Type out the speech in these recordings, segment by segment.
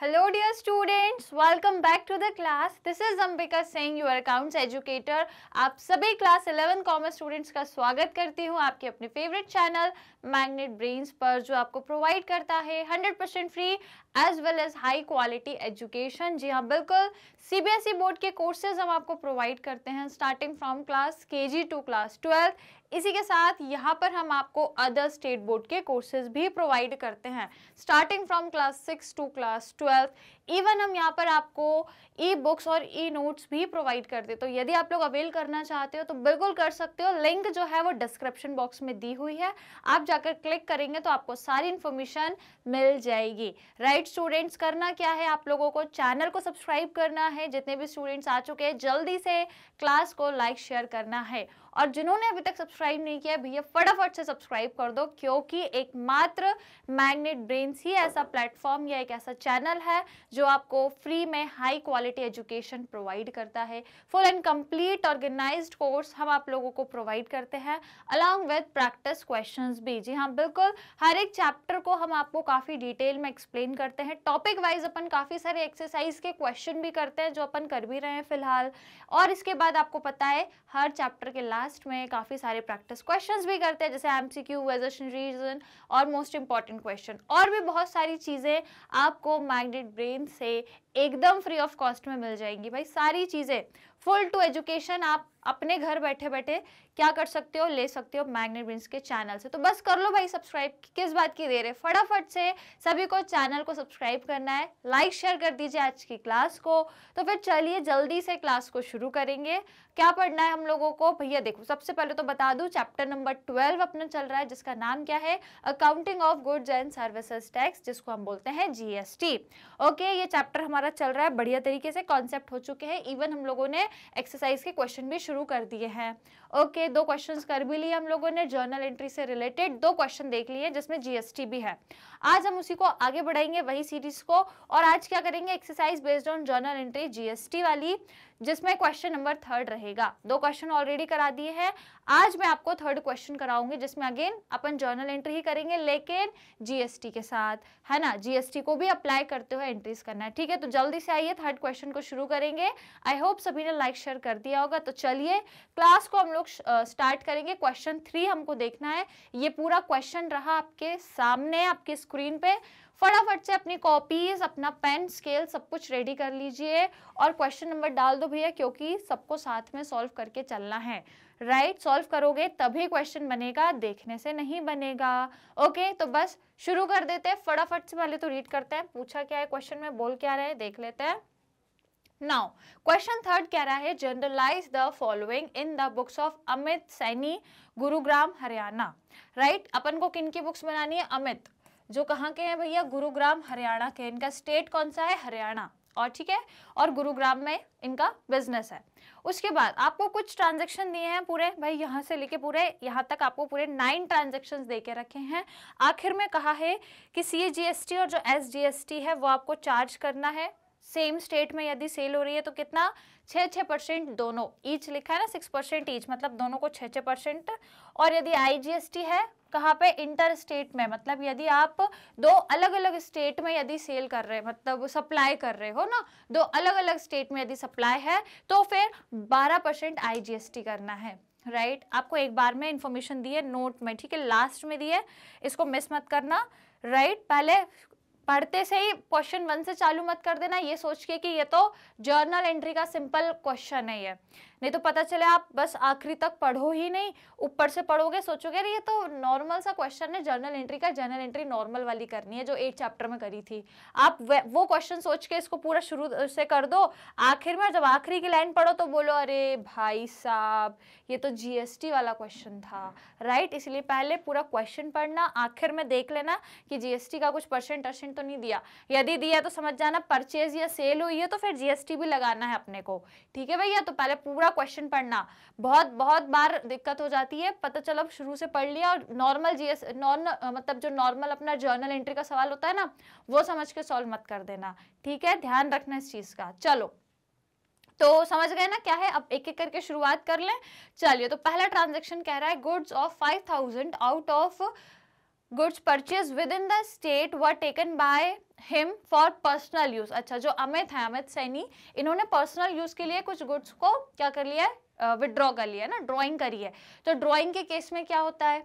Hello dear students, welcome back to the class. This is Ambika Singh, your accounts educator. आप सभी class 11 commerce students का स्वागत करती हूँ आपके अपने फेवरेट चैनल मैग्नेट ब्रेन्स पर, जो आपको प्रोवाइड करता है 100% free as well as high quality education. जी हाँ, बिल्कुल सीबीएसई बोर्ड के कोर्सेज हम आपको प्रोवाइड करते हैं starting from class KG to class 12। इसी के साथ यहाँ पर हम आपको अदर स्टेट बोर्ड के कोर्सेज भी प्रोवाइड करते हैं starting from class 6 to class 12। Even हम यहाँ पर आपको ई बुक्स और ई नोट्स भी प्रोवाइड करते हैं। तो यदि आप लोग अवेल करना चाहते हो तो बिल्कुल कर सकते हो। लिंक जो है वो डिस्क्रिप्शन बॉक्स में दी हुई है, आप जाकर क्लिक करेंगे तो आपको सारी इन्फॉर्मेशन मिल जाएगी। राइट स्टूडेंट्स, करना क्या है, आप लोगों को चैनल को सब्सक्राइब करना है। जितने भी स्टूडेंट्स आ चुके हैं जल्दी से क्लास को लाइक शेयर करना है, और जिन्होंने अभी तक सब्सक्राइब नहीं किया भैया फटाफट से सब्सक्राइब कर दो, क्योंकि एकमात्र मैग्नेट ब्रेन्स ही ऐसा प्लेटफॉर्म या एक ऐसा चैनल है जो आपको फ्री में हाई क्वालिटी एजुकेशन प्रोवाइड करता है। Full and complete organised course हम आप लोगों को प्रोवाइड करते हैं अलॉन्ग विद प्रैक्टिस क्वेश्चंस भी। जी हाँ, बिल्कुल हर एक चैप्टर को हम आपको काफी डिटेल में एक्सप्लेन करते हैं। टॉपिक वाइज अपन काफी सारे एक्सरसाइज के क्वेश्चन भी करते हैं जो अपन कर भी रहे हैं फिलहाल, और इसके बाद आपको पता है हर चैप्टर के लास्ट में काफी सारे प्रैक्टिस क्वेश्चंस भी करते हैं, जैसे एमसीक्यू, वेरिएशन, रीजन और मोस्ट इंपॉर्टेंट क्वेश्चन, और भी बहुत सारी चीजें आपको मैग्नेट ब्रेन से एकदम फ्री ऑफ कॉस्ट में मिल जाएंगी। भाई सारी चीजें फुल टू एजुकेशन आप अपने घर बैठे बैठे क्या कर सकते हो, ले सकते हो मैग्नेट ब्रेन्स के चैनल से। तो बस कर लो भाई सब्सक्राइब, किस बात की देर है, फटाफट से सभी को चैनल को सब्सक्राइब करना है, लाइक शेयर कर दीजिए आज की क्लास को। तो फिर चलिए जल्दी से क्लास को शुरू करेंगे। क्या पढ़ना है हम लोगों को भैया, देखो सबसे पहले तो बता दूं चैप्टर नंबर 12 अपना चल रहा है, जिसका नाम क्या है, accounting of goods and services tax, जिसको हम बोलते हैं जीएसटी। ओके, ये चैप्टर हमारा चल रहा है बढ़िया तरीके से, कॉन्सेप्ट हो चुके हैं, इवन हम लोगों ने एक्सरसाइज के क्वेश्चन भी शुरू कर दिए हैं। ओके, 2 क्वेश्चंस कर भी लिए हम लोगों ने, जर्नल एंट्री से रिलेटेड 2 क्वेश्चन देख लिए जिसमें जीएसटी भी है। आज हम उसी को आगे बढ़ाएंगे, वही सीरीज को, और आज क्या करेंगे, exercise based on journal entry GST वाली, जिसमें क्वेश्चन नंबर 3 रहेगा। 2 क्वेश्चन ऑलरेडी करा दिए हैं, आज मैं आपको 3rd क्वेश्चन कराऊंगी, जिसमें अगेन अपन जर्नल एंट्री ही करेंगे लेकिन जीएसटी के साथ, है ना, जीएसटी को भी अप्लाई करते हुए एंट्रीज करना है। ठीक है, तो जल्दी से आइए 3rd क्वेश्चन को शुरू करेंगे। आई होप सभी ने लाइक शेयर कर दिया होगा। तो चलिए क्लास को हम लोग स्टार्ट करेंगे। क्वेश्चन 3 हमको देखना है, ये पूरा क्वेश्चन रहा आपके सामने आपके स्क्रीन पे। फटाफट से अपनी कॉपीज, अपना पेन, स्केल सब कुछ रेडी कर लीजिए और क्वेश्चन नंबर डाल दो भैया, क्योंकि सबको साथ में सॉल्व करके चलना है। राइट, सॉल्व करोगे तभी क्वेश्चन बनेगा, देखने से नहीं बनेगा। ओके, तो बस शुरू कर देते हैं फटाफट से। पहले तो रीड करते हैं, पूछा क्या है क्वेश्चन में, बोल क्या रहे, देख लेते हैं। नाउ क्वेश्चन 3 कह रहा है, generalize the following in the books of Amit Saini, Gurugram, Haryana. Right, अपन को किन की बुक्स बनानी है, अमित, जो कहाँ के हैं भैया, गुरुग्राम हरियाणा के। इनका स्टेट कौन सा है, हरियाणा, और ठीक है, और गुरुग्राम में इनका बिजनेस है। उसके बाद आपको कुछ ट्रांजैक्शन दिए हैं पूरे, भाई यहाँ से लेके पूरे यहाँ तक आपको पूरे 9 ट्रांजैक्शंस दे के रखे हैं। आखिर में कहा है कि सीजीएसटी और जो एसजीएसटी है वो आपको चार्ज करना है। सेम स्टेट में यदि सेल हो रही है तो कितना, 6% दोनों, ईच लिखा है ना, 6% ईच, मतलब दोनों को 6%। और यदि आईजीएसटी है कहाँ पे, इंटर स्टेट में, मतलब यदि आप 2 अलग अलग स्टेट में यदि सेल कर रहे हैं, मतलब सप्लाई कर रहे हो ना, 2 अलग अलग स्टेट में यदि सप्लाई है तो फिर 12% आईजीएसटी करना है। राइट, आपको एक बार में इंफॉर्मेशन दी है नोट में, ठीक है, लास्ट में दी है, इसको मिस मत करना। राइट, पहले पढ़ते से ही क्वेश्चन 1 से चालू मत कर देना, ये सोच के कि ये तो जर्नल एंट्री का सिंपल क्वेश्चन है ये, नहीं तो पता चले आप बस आखिरी तक पढ़ो ही नहीं, ऊपर से पढ़ोगे, सोचोगे अरे ये तो नॉर्मल सा क्वेश्चन है जर्नल एंट्री का, जर्नल एंट्री नॉर्मल वाली करनी है जो 8 चैप्टर में करी थी। आप वो क्वेश्चन सोच के इसको पूरा शुरू से कर दो, आखिर में जब आखिरी की लाइन पढ़ो तो बोलो अरे भाई साहब ये तो जीएसटी वाला क्वेश्चन था। राइट, इसलिए पहले पूरा क्वेश्चन पढ़ना, आखिर में देख लेना कि जीएसटी का कुछ परसेंट तो नहीं दिया, यदि दिया तो समझ जाना परचेज या सेल हुई है तो फिर जीएसटी भी लगाना है अपने को। ठीक है भैया, तो पहले पूरा क्वेश्चन पढ़ना, बहुत बार दिक्कत हो जाती है, पता चला शुरू से पढ़ लिया और नॉर्मल मतलब जो नॉर्मल अपना जर्नल एंट्री का सवाल होता है ना, वो समझ के सॉल्व मत कर देना। ठीक है, ध्यान रखना इस चीज का। चलो तो समझ गए ना क्या है, अब एक एक करके शुरुआत कर लें। चलिए, तो पहला ट्रांजैक्शन कह रहा है goods of 5000 out of goods purchase with in the state were taken by him for personal use. अच्छा, जो अमित है, अमित सैनी, इन्होंने पर्सनल यूज के लिए कुछ गुड्स को क्या कर लिया है, विड्रॉ कर लिया है ना, ड्रॉइंग करी है। तो ड्रॉइंग के केस में क्या होता है,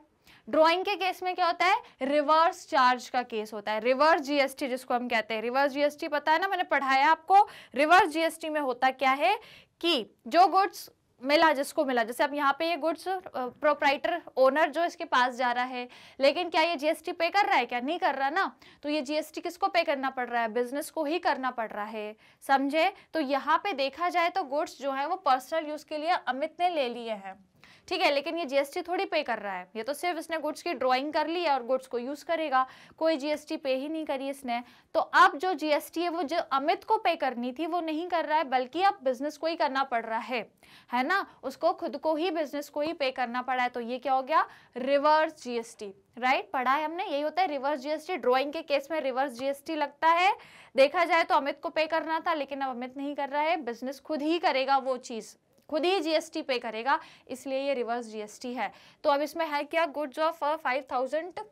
ड्रॉइंग के केस में क्या होता है, रिवर्स चार्ज का केस होता है, रिवर्स जीएसटी जिसको हम कहते हैं। रिवर्स जीएसटी पता है ना, मैंने पढ़ाया आपको। रिवर्स जीएसटी में होता क्या है कि जो गुड्स मिला, जिसको मिला, जैसे अब यहाँ पे ये गुड्स प्रोप्राइटर ओनर जो इसके पास जा रहा है, लेकिन क्या ये जीएसटी पे कर रहा है, क्या नहीं कर रहा ना, तो ये जीएसटी किसको पे करना पड़ रहा है, बिजनेस को ही करना पड़ रहा है, समझे। तो यहाँ पे देखा जाए तो गुड्स जो है वो पर्सनल यूज के लिए अमित ने ले लिए हैं, ठीक है, लेकिन ये जीएसटी थोड़ी पे कर रहा है, ये तो सिर्फ इसने गुड्स की ड्राइंग कर ली है और गुड्स को यूज करेगा, कोई जीएसटी पे ही नहीं करी इसने। तो अब जो जीएसटी है वो जो अमित को पे करनी थी वो नहीं कर रहा है, बल्कि अब बिजनेस को ही करना पड़ रहा है ना, उसको खुद को ही, बिजनेस को ही पे करना पड़ा है। तो ये क्या हो गया, रिवर्स जीएसटी, राइट, पढ़ा है हमने, यही होता है रिवर्स जीएसटी। ड्राइंग के केस में रिवर्स जीएसटी लगता है। देखा जाए तो अमित को पे करना था, लेकिन अब अमित नहीं कर रहा है, बिजनेस खुद ही करेगा, वो चीज खुद ही जीएसटी पे करेगा, इसलिए ये रिवर्स जीएसटी है। तो अब इसमें है क्या, गुड्स ऑफ 5000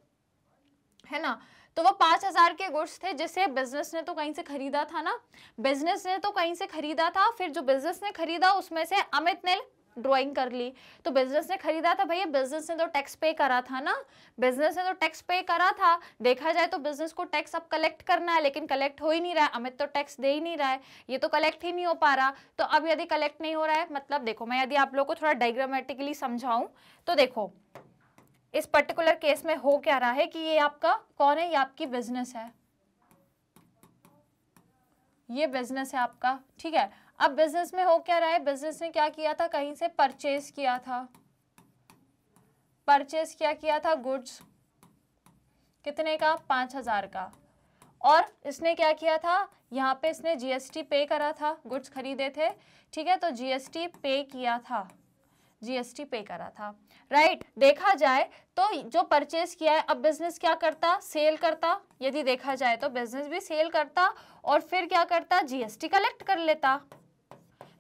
है ना, तो वो 5000 के गुड्स थे जिसे बिजनेस ने तो कहीं से खरीदा था ना, बिजनेस ने तो कहीं से खरीदा था, फिर जो बिजनेस ने खरीदा उसमें से अमित ने ड्राइंग कर ली। तो बिजनेस ने खरीदा था, भैया बिजनेस ने तो टैक्स पे करा था ना, बिजनेस ने तो टैक्स पे करा था। देखा जाए तो बिजनेस को टैक्स अब कलेक्ट करना है, लेकिन कलेक्ट हो ही नहीं रहा है, अमित तो टैक्स दे ही नहीं रहा है, ये तो कलेक्ट ही नहीं हो पा रहा। तो अब यदि कलेक्ट नहीं हो रहा है, मतलब देखो, मैं यदि आप लोग को थोड़ा डायग्रामेटिकली समझाऊं तो देखो, इस पर्टिकुलर केस में हो क्या रहा है कि ये आपका कौन है, ये आपकी बिजनेस है, ये बिजनेस है आपका, ठीक है। अब बिजनेस में हो क्या रहा है, बिजनेस ने क्या किया था, कहीं से परचेज किया था, परचेज क्या किया था, गुड्स कितने का, 5000 का, और इसने क्या किया था, यहाँ पे इसने जीएसटी पे करा था, गुड्स खरीदे थे, ठीक है, तो जीएसटी पे किया था, जीएसटी पे करा था, राइट। देखा जाए तो जो परचेज किया है, अब बिजनेस क्या करता, सेल करता, यदि देखा जाए तो बिजनेस भी सेल करता और फिर क्या करता, जीएसटी कलेक्ट कर लेता,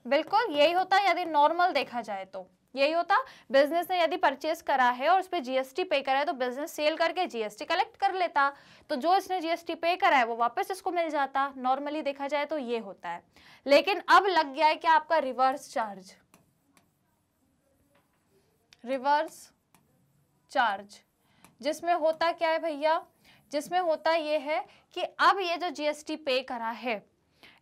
बिल्कुल यही होता यदि नॉर्मल देखा जाए तो, यही होता। बिजनेस ने यदि परचेज करा है और उस पर जीएसटी पे करा है तो बिजनेस सेल करके जीएसटी कलेक्ट कर लेता, तो जो इसने जीएसटी पे करा है वो वापस इसको मिल जाता, नॉर्मली देखा जाए तो ये होता है। लेकिन अब लग गया है कि आपका रिवर्स चार्ज, रिवर्स चार्ज, जिसमें होता क्या है भैया, जिसमें होता ये है कि अब ये जो जीएसटी पे करा है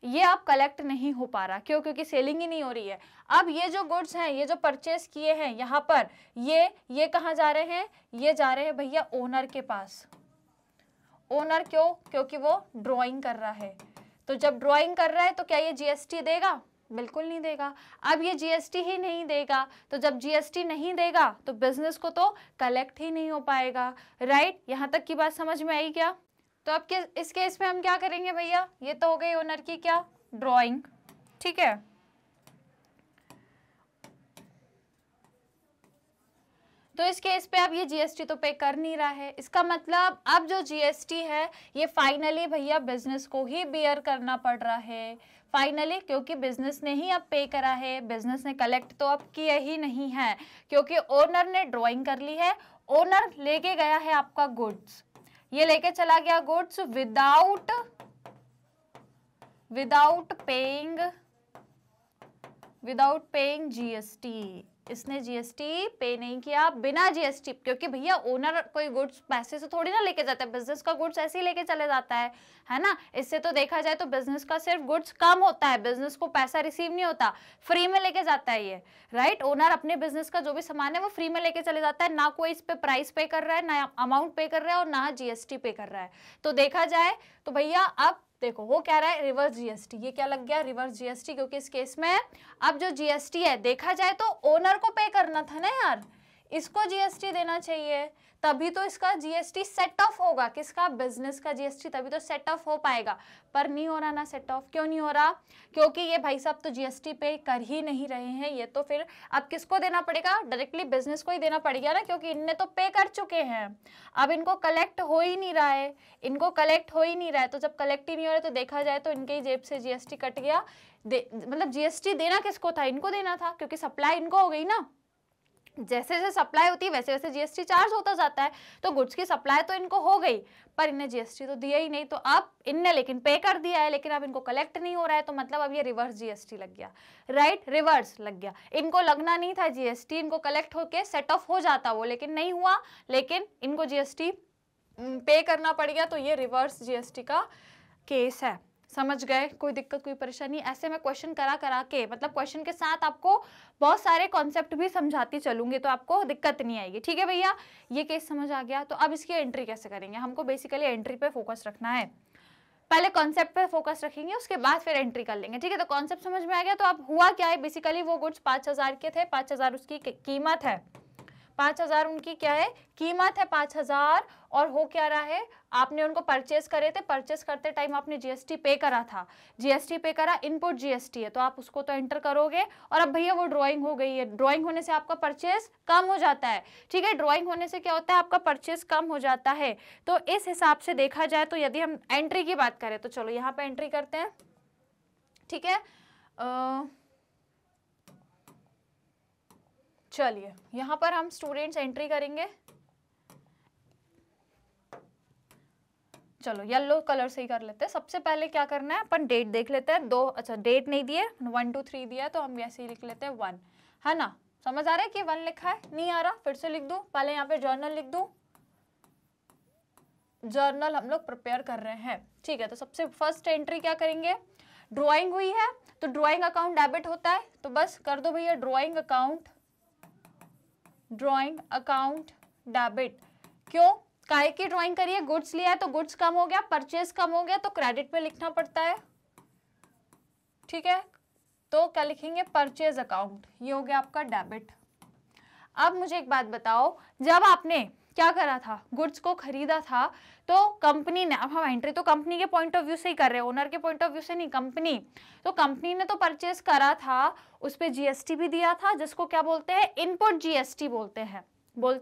ये आप कलेक्ट नहीं हो पा रहा, क्यों, क्योंकि सेलिंग ही नहीं हो रही है। अब ये जो गुड्स हैं, ये जो परचेस किए हैं यहाँ पर, ये कहाँ जा रहे हैं, ये जा रहे हैं भैया ओनर के पास। ओनर क्यों, क्योंकि वो ड्राइंग कर रहा है, तो जब ड्राइंग कर रहा है तो क्या ये जीएसटी देगा, बिल्कुल नहीं देगा। अब ये जीएसटी ही नहीं देगा, तो जब जीएसटी नहीं देगा तो बिजनेस को तो कलेक्ट ही नहीं हो पाएगा, राइट। यहाँ तक की बात समझ में आई क्या। तो अब इस केस में हम क्या करेंगे भैया, ये तो हो गई ओनर की क्या, ड्राइंग, ठीक है। तो इस केस पे अब ये जीएसटी तो पे कर नहीं रहा है, इसका मतलब अब जो जीएसटी है ये फाइनली भैया बिजनेस को ही बेयर करना पड़ रहा है, फाइनली, क्योंकि बिजनेस ने ही अब पे करा है, बिजनेस ने कलेक्ट तो अब किया ही नहीं है, क्योंकि ओनर ने ड्राइंग कर ली है। ओनर लेके गया है आपका गुड्स, ये लेके चला गया गुड्स विदाउट पेइंग जीएसटी, इसने जीएसटी पे नहीं किया, बिना जीएसटी, क्योंकि भैया ओनर कोई गुड्स पैसे से थोड़ी ना लेके जाता है, बिजनेस का गुड्स ऐसे ही लेके चले जाता है ना। इससे तो देखा जाए तो बिजनेस का सिर्फ गुड्स कम होता है, बिजनेस को पैसा रिसीव नहीं होता, फ्री में लेके जाता है ये, राइट। ओनर अपने बिजनेस का जो भी सामान है वो फ्री में लेके चले जाता है, ना कोई इस पे प्राइस पे कर रहा है, ना अमाउंट पे कर रहा है और ना जीएसटी पे कर रहा है। तो देखा जाए तो भैया अब देखो वो कह रहा है रिवर्स जीएसटी, ये क्या लग गया, रिवर्स जीएसटी, क्योंकि इस केस में अब जो जीएसटी है देखा जाए तो ओनर को पे करना था ना यार, इसको जीएसटी देना चाहिए, तभी तो इसका जीएसटी सेट ऑफ होगा, किसका, बिजनेस का जीएसटी, तभी तो सेट ऑफ हो पाएगा, पर नहीं हो रहा ना सेट ऑफ। क्यों नहीं हो रहा, क्योंकि ये भाई साहब तो जीएसटी पे कर ही नहीं रहे हैं, ये तो फिर अब किसको देना पड़ेगा, डायरेक्टली बिजनेस को ही देना पड़ेगा ना, क्योंकि इनने तो पे कर चुके हैं, अब इनको कलेक्ट हो ही नहीं रहा है, इनको कलेक्ट हो ही नहीं रहा है। तो जब कलेक्ट ही नहीं हो रहा है तो देखा जाए तो इनके ही जेब से जीएसटी कट गया, मतलब जीएसटी देना किसको था, इनको देना था, क्योंकि सप्लाई इनको हो गई ना, जैसे जैसे सप्लाई होती है वैसे वैसे जीएसटी चार्ज होता जाता है। तो गुड्स की सप्लाई तो इनको हो गई, पर इन्हें जीएसटी तो दिया ही नहीं, तो अब इनने लेकिन पे कर दिया है, लेकिन अब इनको कलेक्ट नहीं हो रहा है, तो मतलब अब ये रिवर्स जीएसटी लग गया, राइट, रिवर्स लग गया। इनको लगना नहीं था जीएसटी, इनको कलेक्ट होके सेट ऑफ हो जाता वो, लेकिन नहीं हुआ, लेकिन इनको जीएसटी पे करना पड़ गया, तो ये रिवर्स जीएसटी का केस है। समझ गए? कोई दिक्कत कोई परेशानी? ऐसे मैं क्वेश्चन करा करा के, मतलब क्वेश्चन के साथ आपको बहुत सारे कॉन्सेप्ट भी समझाती चलूंगी, तो आपको दिक्कत नहीं आएगी। ठीक है भैया, ये केस समझ आ गया। तो अब इसकी एंट्री कैसे करेंगे? हमको बेसिकली एंट्री पे फोकस रखना है, पहले कॉन्सेप्ट पे फोकस रखेंगे, उसके बाद फिर एंट्री कर लेंगे। ठीक है, तो कॉन्सेप्ट समझ में आ गया। तो अब हुआ क्या है, बेसिकली वो गुड्स 5000 के थे, 5000 उसकी कीमत है, 5000 उनकी क्या है, कीमत है 5000, और हो क्या रहा है, आपने उनको परचेस करे थे, परचेस करते टाइम आपने जीएसटी पे करा था, जीएसटी पे करा, इनपुट जीएसटी है, तो आप उसको तो एंटर करोगे। और अब भैया वो ड्राइंग हो गई है, ड्राइंग होने से आपका परचेस कम हो जाता है। ठीक है, ड्राइंग होने से क्या होता है, आपका परचेस कम हो जाता है। तो इस हिसाब से देखा जाए तो यदि हम एंट्री की बात करें तो चलो यहाँ पे एंट्री करते हैं। ठीक है, चलिए यहाँ पर हम स्टूडेंट्स एंट्री करेंगे। चलो येलो कलर से ही कर लेते हैं। सबसे पहले क्या करना है, अपन डेट देख लेते हैं। दो, अच्छा डेट नहीं दिए, 1 2 3 दिया, तो हम ऐसे ही लिख लेते हैं 1, है ना। समझ आ रहा है कि 1 लिखा है? नहीं आ रहा, फिर से लिख दूं, पहले यहाँ पे जर्नल लिख दूं, जर्नल हम लोग प्रिपेयर कर रहे हैं। ठीक है, तो सबसे फर्स्ट एंट्री क्या करेंगे, ड्रॉइंग हुई है तो ड्रॉइंग अकाउंट डेबिट होता है, तो बस कर दो भैया ड्रॉइंग अकाउंट डेबिट। क्यों, काहे की ड्राइंग करिए, गुड्स लिया है तो गुड्स कम हो गया, परचेज कम हो गया, तो क्रेडिट में लिखना पड़ता है। ठीक है, तो क्या लिखेंगे, परचेज अकाउंट, ये हो गया आपका डेबिट। अब मुझे एक बात बताओ, जब आपने क्या करा था, गुड्स को खरीदा था, तो कंपनी ने, अब हम एंट्री तो कंपनी के पॉइंट ऑफ व्यू से ही कर रहे हैं, ओनर के पॉइंट ऑफ व्यू से नहीं, कंपनी, तो कंपनी ने तो परचेज करा था, उस पर जीएसटी भी दिया था, जिसको क्या बोलते हैं, इनपुट जीएसटी बोलते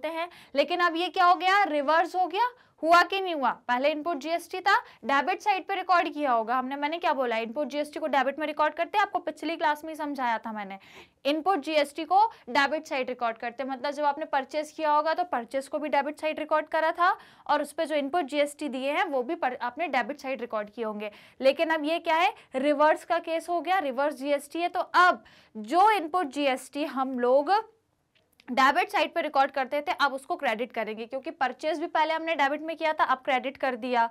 हैं। लेकिन अब ये क्या हो गया, रिवर्स हो गया। हुआ कि नहीं हुआ, पहले इनपुट जीएसटी था, डेबिट साइड पे रिकॉर्ड किया होगा मैंने क्या बोला, इनपुट जीएसटी को डेबिट में रिकॉर्ड करते हैं, आपको पिछली क्लास में ही समझाया था मैंने, इनपुट जीएसटी को डेबिट साइड रिकॉर्ड करते हैं, मतलब जब आपने परचेस किया होगा तो परचेस को भी डेबिट साइड रिकॉर्ड करा था, और उस पर जो इनपुट जीएसटी दिए हैं वो भी आपने डेबिट साइड रिकॉर्ड किए होंगे। लेकिन अब ये क्या है, रिवर्स का केस हो गया, रिवर्स जीएसटी है। तो अब जो इनपुट जीएसटी हम लोग डेबिट साइड पे रिकॉर्ड करते थे, अब उसको क्रेडिट करेंगे, क्योंकि परचेज भी पहले हमने डेबिट में किया था, अब क्रेडिट कर दिया।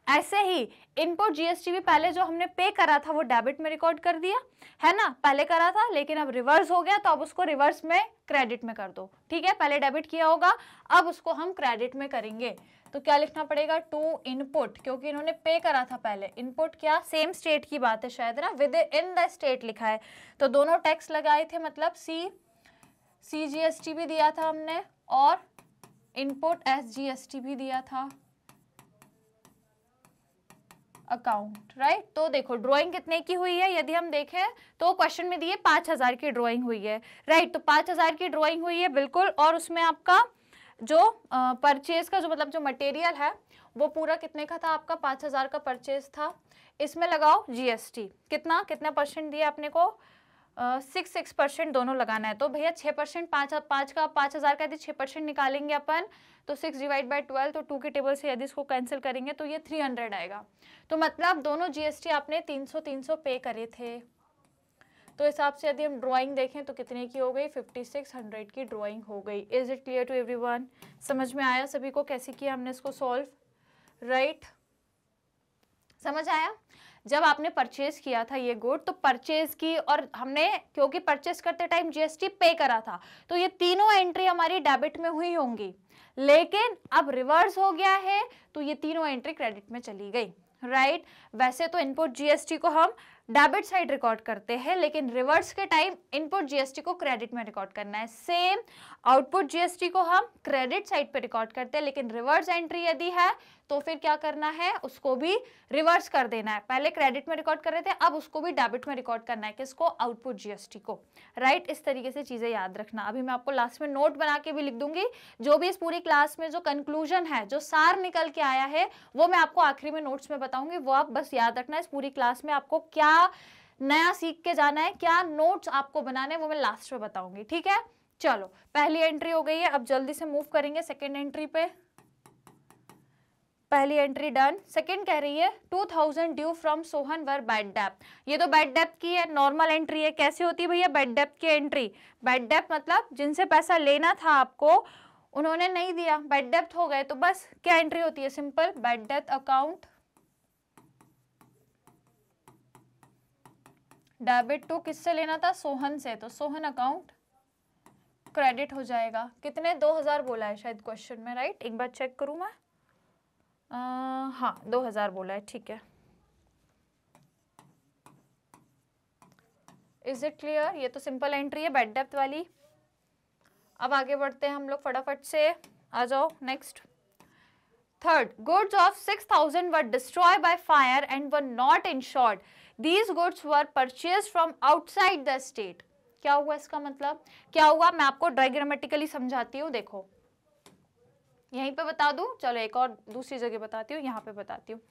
ऐसे ही इनपुट जीएसटी भी पहले जो हमने पे करा था वो डेबिट में रिकॉर्ड कर दिया, है ना, पहले करा था, लेकिन अब रिवर्स हो गया, तो अब उसको रिवर्स में क्रेडिट में कर दो। ठीक है, पहले डेबिट किया होगा, अब उसको हम क्रेडिट में करेंगे। तो क्या लिखना पड़ेगा, टू इनपुट, क्योंकि इन्होंने पे करा था पहले, इनपुट क्या, सेम स्टेट की बात है शायद ना, विद इन द स्टेट लिखा है, तो दोनों टैक्स लगाए थे, मतलब सीजीएसटी भी दिया था हमने, और इनपुट एसजीएसटी भी दिया था, अकाउंट, राइट। तो देखो ड्राइंग कितने की हुई है, यदि हम देखें तो क्वेश्चन में दिए 5000 की ड्राइंग हुई है, राइट। तो 5000 की ड्राइंग हुई है बिल्कुल, और उसमें आपका जो परचेज का जो मतलब जो मटेरियल है वो पूरा कितने का था, आपका 5000 का परचेज था। इसमें लगाओ जीएसटी, कितना परसेंट दिया आपने को, 6% दोनों लगाना है, तो भैया 6%, 5000 का यदि 6% निकालेंगे अपन, तो 6 डिवाइड बाई 12, तो 2 के टेबल से यदि इसको कैंसिल करेंगे तो ये 300 आएगा। तो मतलब दोनों जीएसटी आपने 300 पे करे थे। तो हिसाब से यदि हम ड्राइंग देखें तो कितने की हो गई, 5600 की ड्राइंग हो गई। Is it clear to everyone? समझ में आया सभी को कैसे किया हमने इसको सॉल्व, राइट? समझ आया? जब आपने परचेज किया था ये गुड, तो परचेज की, और हमने क्योंकि परचेज करते टाइम जीएसटी पे करा था, तो ये तीनों एंट्री हमारी डेबिट में हुई होंगी। लेकिन अब रिवर्स हो गया है, तो ये तीनों एंट्री क्रेडिट में चली गई, राइट। वैसे तो इनपुट जीएसटी को हम डेबिट साइड रिकॉर्ड करते हैं, लेकिन रिवर्स के टाइम इनपुट जीएसटी को क्रेडिट में रिकॉर्ड करना है। सेम आउटपुट जीएसटी को हम क्रेडिट साइड पे रिकॉर्ड करते हैं, लेकिन रिवर्स एंट्री यदि है तो फिर क्या करना है, उसको भी रिवर्स कर देना है। पहले क्रेडिट में रिकॉर्ड कर रहे थे, अब उसको भी डेबिट में रिकॉर्ड करना है, किसको, आउटपुट जीएसटी को, राइट। इस तरीके से चीजें याद रखना। अभी मैं आपको लास्ट में नोट बना के भी लिख दूंगी, जो भी इस पूरी क्लास में जो कंक्लूजन है, जो सार निकल के आया है, वो मैं आपको आखिरी में नोट्स में बताऊंगी, वो आप बस याद रखना। इस पूरी क्लास में आपको क्या नया सीख के जाना है, क्या नोट्स आपको बनाने, वो मैं लास्ट में बताऊंगी, ठीक है। चलो पहली एंट्री हो गई है, अब जल्दी से मूव करेंगे सेकेंड एंट्री पे। पहली एंट्री डन। सेकंड कह रही है 2000 due from Sohan were bad depth. ये तो बैड डेप्थ की है, नॉर्मल एंट्री है। कैसे होती है भैया बैड डेप्थ की एंट्री? बैड डेप्थ मतलब जिनसे पैसा लेना था आपको उन्होंने नहीं दिया, बैड डेप्थ हो गए, तो बस क्या एंट्री होती है? सिंपल बैड डेप्थ अकाउंट डेबिट टू, किससे लेना था? सोहन से, तो सोहन अकाउंट क्रेडिट हो जाएगा। कितने? 2000 बोला है शायद क्वेश्चन में, राइट? एक बार चेक करूं मैं। हाँ 2000 बोला है, ठीक है। Is it clear? ये तो सिंपल एंट्री है बैड डेप्थ वाली। अब आगे बढ़ते हैं हम लोग फटाफट से, आ जाओ next. Third, goods of 6000 were destroy by fire and were not insured. These goods were purchased from outside the state. क्या हुआ इसका मतलब? क्या हुआ मैं आपको डायग्रामेटिकली समझाती हूँ। देखो यहीं पे बता दूं, चलो एक और दूसरी जगह बताती हूँ, यहाँ पे बताती हूँ।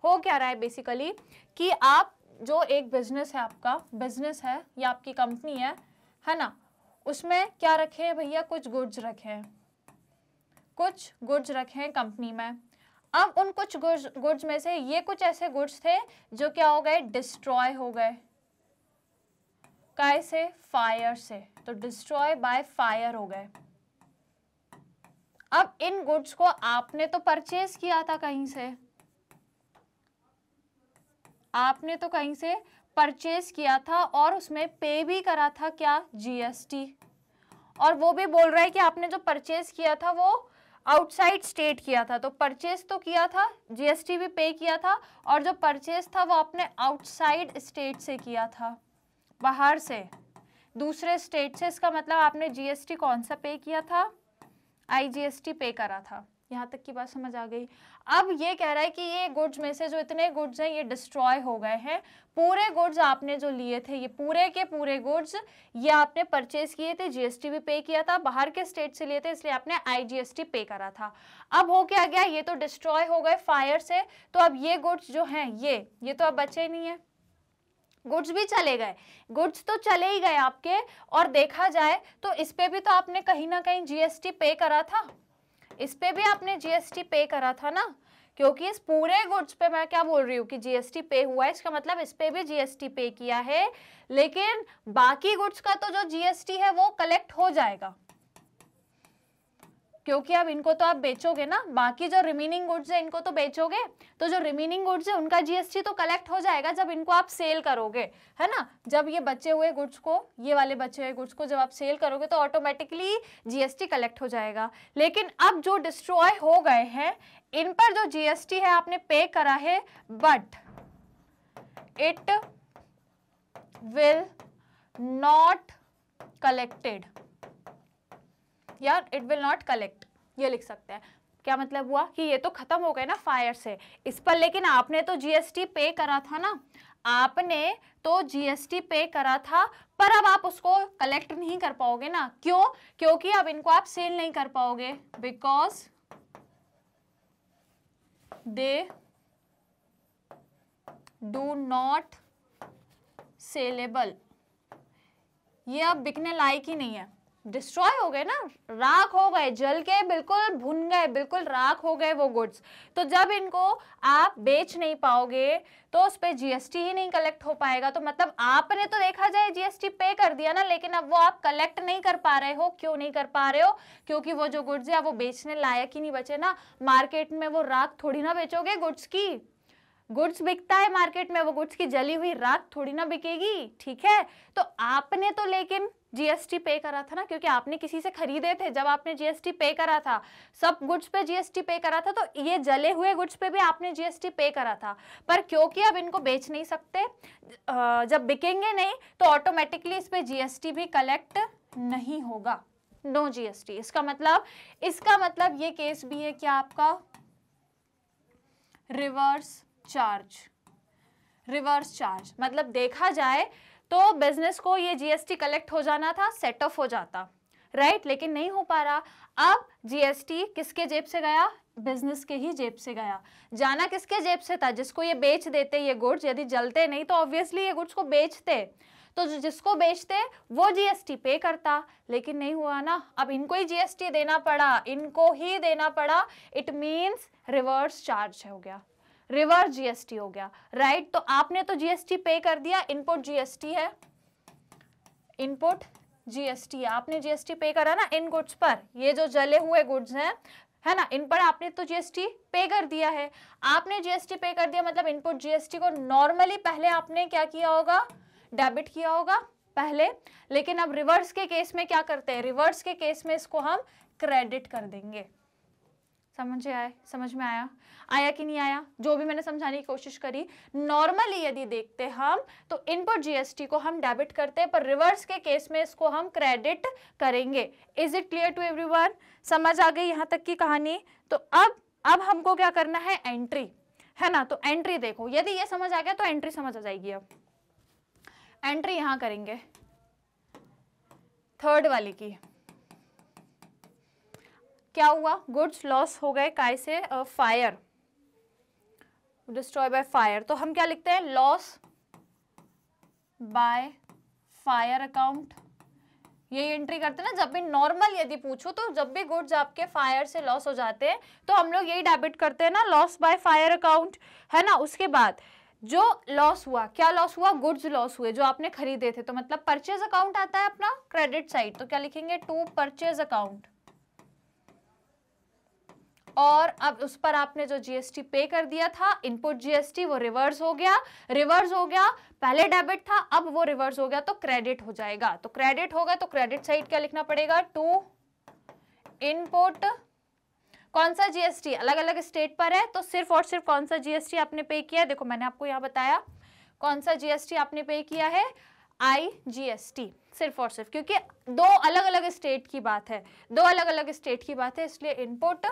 हो क्या रहा है बेसिकली कि आप जो एक बिजनेस है, आपका बिजनेस है या आपकी कंपनी है ना, उसमें क्या रखे हैं भैया? कुछ गुड्स रखे हैं, कुछ गुड्स रखे हैं कंपनी में। अब उन कुछ गुड्स में से ये कुछ ऐसे गुड्स थे जो क्या हो गए? डिस्ट्रॉय हो गए। काय से? फायर से, तो डिस्ट्रॉय बाय फायर हो गए। अब इन गुड्स को आपने तो परचेज किया था कहीं से, आपने तो कहीं से परचेज किया था और उसमें पे भी करा था क्या? जीएसटी। और वो भी बोल रहा है कि आपने जो परचेज किया था वो आउटसाइड स्टेट किया था, तो परचेज तो किया था, जीएसटी भी पे किया था, और जो परचेज था वो आपने आउटसाइड स्टेट से किया था, बाहर से, दूसरे स्टेट से। इसका मतलब आपने जीएसटी कौन सा पे किया था? आईजीएसटी पे करा था। यहाँ तक की बात समझ आ गई? अब ये कह रहा है कि ये गुड्स में से जो इतने गुड्स हैं ये डिस्ट्रॉय हो गए हैं। पूरे गुड्स आपने जो लिए थे, ये पूरे के पूरे गुड्स ये आपने परचेज किए थे, जीएसटी भी पे किया था, बाहर के स्टेट से लिए थे, इसलिए आपने आईजीएसटी पे करा था। अब हो क्या गया? ये तो डिस्ट्रॉय हो गए फायर से, तो अब ये गुड्स जो हैं ये तो अब बचे नहीं है, गुड्स भी चले गए, गुड्स तो चले ही गए आपके। और देखा जाए तो इस पे भी तो आपने कहीं ना कहीं जीएसटी पे करा था, इस पे भी आपने जीएसटी पे करा था ना, क्योंकि इस पूरे गुड्स पे मैं क्या बोल रही हूँ कि जीएसटी पे हुआ है, इसका मतलब इस पे भी जीएसटी पे किया है। लेकिन बाकी गुड्स का तो जो जीएसटी है वो कलेक्ट हो जाएगा, क्योंकि अब इनको तो आप बेचोगे ना, बाकी जो रिमेनिंग गुड्स है इनको तो बेचोगे, तो जो रिमेनिंग गुड्स है उनका जीएसटी तो कलेक्ट हो जाएगा जब इनको आप सेल करोगे, है ना। जब ये बचे हुए गुड्स को, ये वाले बचे हुए गुड्स को जब आप सेल करोगे तो ऑटोमेटिकली जीएसटी कलेक्ट हो जाएगा। लेकिन अब जो डिस्ट्रॉय हो गए हैं इन पर जो जीएसटी है आपने पे करा है, but it will not collected, या इट विल नॉट कलेक्ट, ये लिख सकते हैं। क्या मतलब हुआ कि ये तो खत्म हो गए ना फायर से, इस पर लेकिन आपने तो जीएसटी पे करा था ना, आपने तो जीएसटी पे करा था, पर अब आप उसको कलेक्ट नहीं कर पाओगे ना। क्यों? क्योंकि अब इनको आप सेल नहीं कर पाओगे, because they do not saleable, ये अब बिकने लायक ही नहीं है, डिस्ट्रॉय हो गए ना, राख हो गए, जल के बिल्कुल भुन गए, बिल्कुल राख हो गए वो गुड्स। तो जब इनको आप बेच नहीं पाओगे तो उस पर जीएसटी ही नहीं कलेक्ट हो पाएगा। तो मतलब आपने तो देखा जाए जीएसटी पे कर दिया ना, लेकिन अब वो आप कलेक्ट नहीं कर पा रहे हो। क्यों नहीं कर पा रहे हो? क्योंकि वो जो गुड्स है वो बेचने लायक ही नहीं बचे ना। मार्केट में वो राख थोड़ी ना बेचोगे गुड्स की, गुड्स बिकता है मार्केट में, वो गुड्स की जली हुई राख थोड़ी ना बिकेगी, ठीक है। तो आपने तो लेकिन जीएसटी पे करा था ना, क्योंकि आपने किसी से खरीदे थे, जब आपने जीएसटी पे करा था, सब गुड्स पे जीएसटी पे करा था, तो ये जले हुए गुड्स पे भी आपने जीएसटी पे करा था। पर क्योंकि अब इनको बेच नहीं सकते, जब बिकेंगे नहीं तो ऑटोमेटिकली इस पे जीएसटी भी कलेक्ट नहीं होगा, नो जीएसटी। इसका मतलब ये केस भी है क्या आपका? Reverse charge. रिवर्स चार्ज मतलब देखा जाए तो बिजनेस को ये जीएसटी कलेक्ट हो जाना था, सेट ऑफ हो जाता, राइट, लेकिन नहीं हो पा रहा। अब जीएसटी किसके जेब से गया? बिजनेस के ही जेब से गया। जाना किसके जेब से था? जिसको ये बेच देते ये गुड्स, यदि जलते नहीं तो ऑब्वियसली ये गुड्स को बेचते, तो जिसको बेचते वो जीएसटी पे करता, लेकिन नहीं हुआ ना, अब इनको ही जीएसटी देना पड़ा, इनको ही देना पड़ा, इट मीन्स रिवर्स चार्ज हो गया, रिवर्स जीएसटी हो गया, राइट। तो आपने तो जीएसटी पे कर दिया, इनपुट जीएसटी है, इनपुट जीएसटी, आपने जीएसटी पे करा ना इन गुड्स पर, ये जो जले हुए गुड्स हैं है ना, इन पर आपने तो जीएसटी पे कर दिया है। आपने जीएसटी पे कर दिया मतलब इनपुट जीएसटी को नॉर्मली पहले आपने क्या किया होगा, डेबिट किया होगा पहले, लेकिन अब रिवर्स के केस में क्या करते हैं, रिवर्स के केस में इसको हम क्रेडिट कर देंगे। समझ में आया कि नहीं आया, जो भी मैंने समझाने की कोशिश करी। नॉर्मली यदि देखते हम तो इनपुट जीएसटी को हम डेबिट करते हैं, पर रिवर्स के केस में इसको हम क्रेडिट करेंगे। Is it clear to everyone, समझ आ गई यहाँ तक की कहानी। तो अब हमको क्या करना है, एंट्री, है ना। तो एंट्री देखो, यदि ये समझ आ गया तो एंट्री समझ आ जाएगी। अब एंट्री यहां करेंगे, थर्ड वाली की, क्या हुआ, गुड्स लॉस हो गए काय से, फायर, डिस्ट्रॉय बाय फायर। तो हम क्या लिखते हैं, लॉस बाय फायर अकाउंट, ये एंट्री करते हैं ना जब भी नॉर्मल यदि पूछो तो, जब भी गुड्स आपके फायर से लॉस हो जाते हैं तो हम लोग यही डेबिट करते हैं ना, लॉस बाय फायर अकाउंट, है ना। उसके बाद जो लॉस हुआ, क्या लॉस हुआ, गुड्स लॉस हुए जो आपने खरीदे थे, तो मतलब परचेज अकाउंट आता है अपना क्रेडिट साइड, तो क्या लिखेंगे, टू परचेज अकाउंट। और अब उस पर आपने जो जीएसटी पे कर दिया था, इनपुट जीएसटी, वो रिवर्स हो गया, पहले डेबिट था अब वो रिवर्स हो गया तो क्रेडिट हो जाएगा। तो क्रेडिट होगा तो क्रेडिट साइड क्या लिखना पड़ेगा, टू इनपुट, कौन सा जीएसटी, अलग अलग स्टेट पर है तो सिर्फ और सिर्फ कौन सा जीएसटी आपने पे किया है, देखो मैंने आपको यहाँ बताया कौन सा जीएसटी आपने पे किया है, आईजीएसटी, सिर्फ और सिर्फ, क्योंकि दो अलग अलग स्टेट की बात है, इसलिए input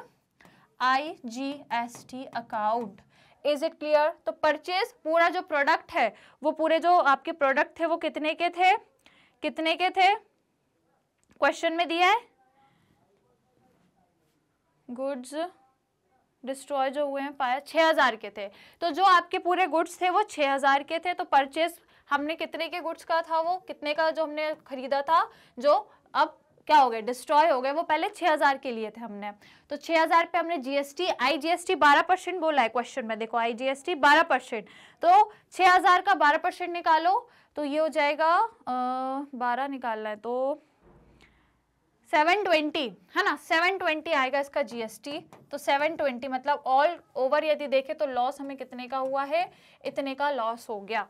IGST account. Is it clear. तो परचेज, पूरा जो प्रोडक्ट है वो, पूरे जो आपके प्रोडक्ट थे वो कितने के थे, क्वेश्चन में दिया है, गुड्स डिस्ट्रॉय जो हुए हैं पाया 6000 के थे, तो जो आपके पूरे गुड्स थे वो 6000 के थे, तो परचेज हमने कितने के गुड्स का था, वो कितने का जो हमने खरीदा था, जो अब क्या हो गए, डिस्ट्रॉय हो गए, वो पहले 6000 के लिए थे हमने, तो 6000 पे हमने जीएसटी, आईजीएसटी 12% बोला है क्वेश्चन में, देखो आईजीएसटी 12%, तो 6000 का 12% निकालो तो ये हो जाएगा 12 निकालना है तो 720, है ना, 720 आएगा इसका जीएसटी। तो 720 मतलब ऑल ओवर यदि देखें तो लॉस हमें कितने का हुआ है, इतने का लॉस हो गया।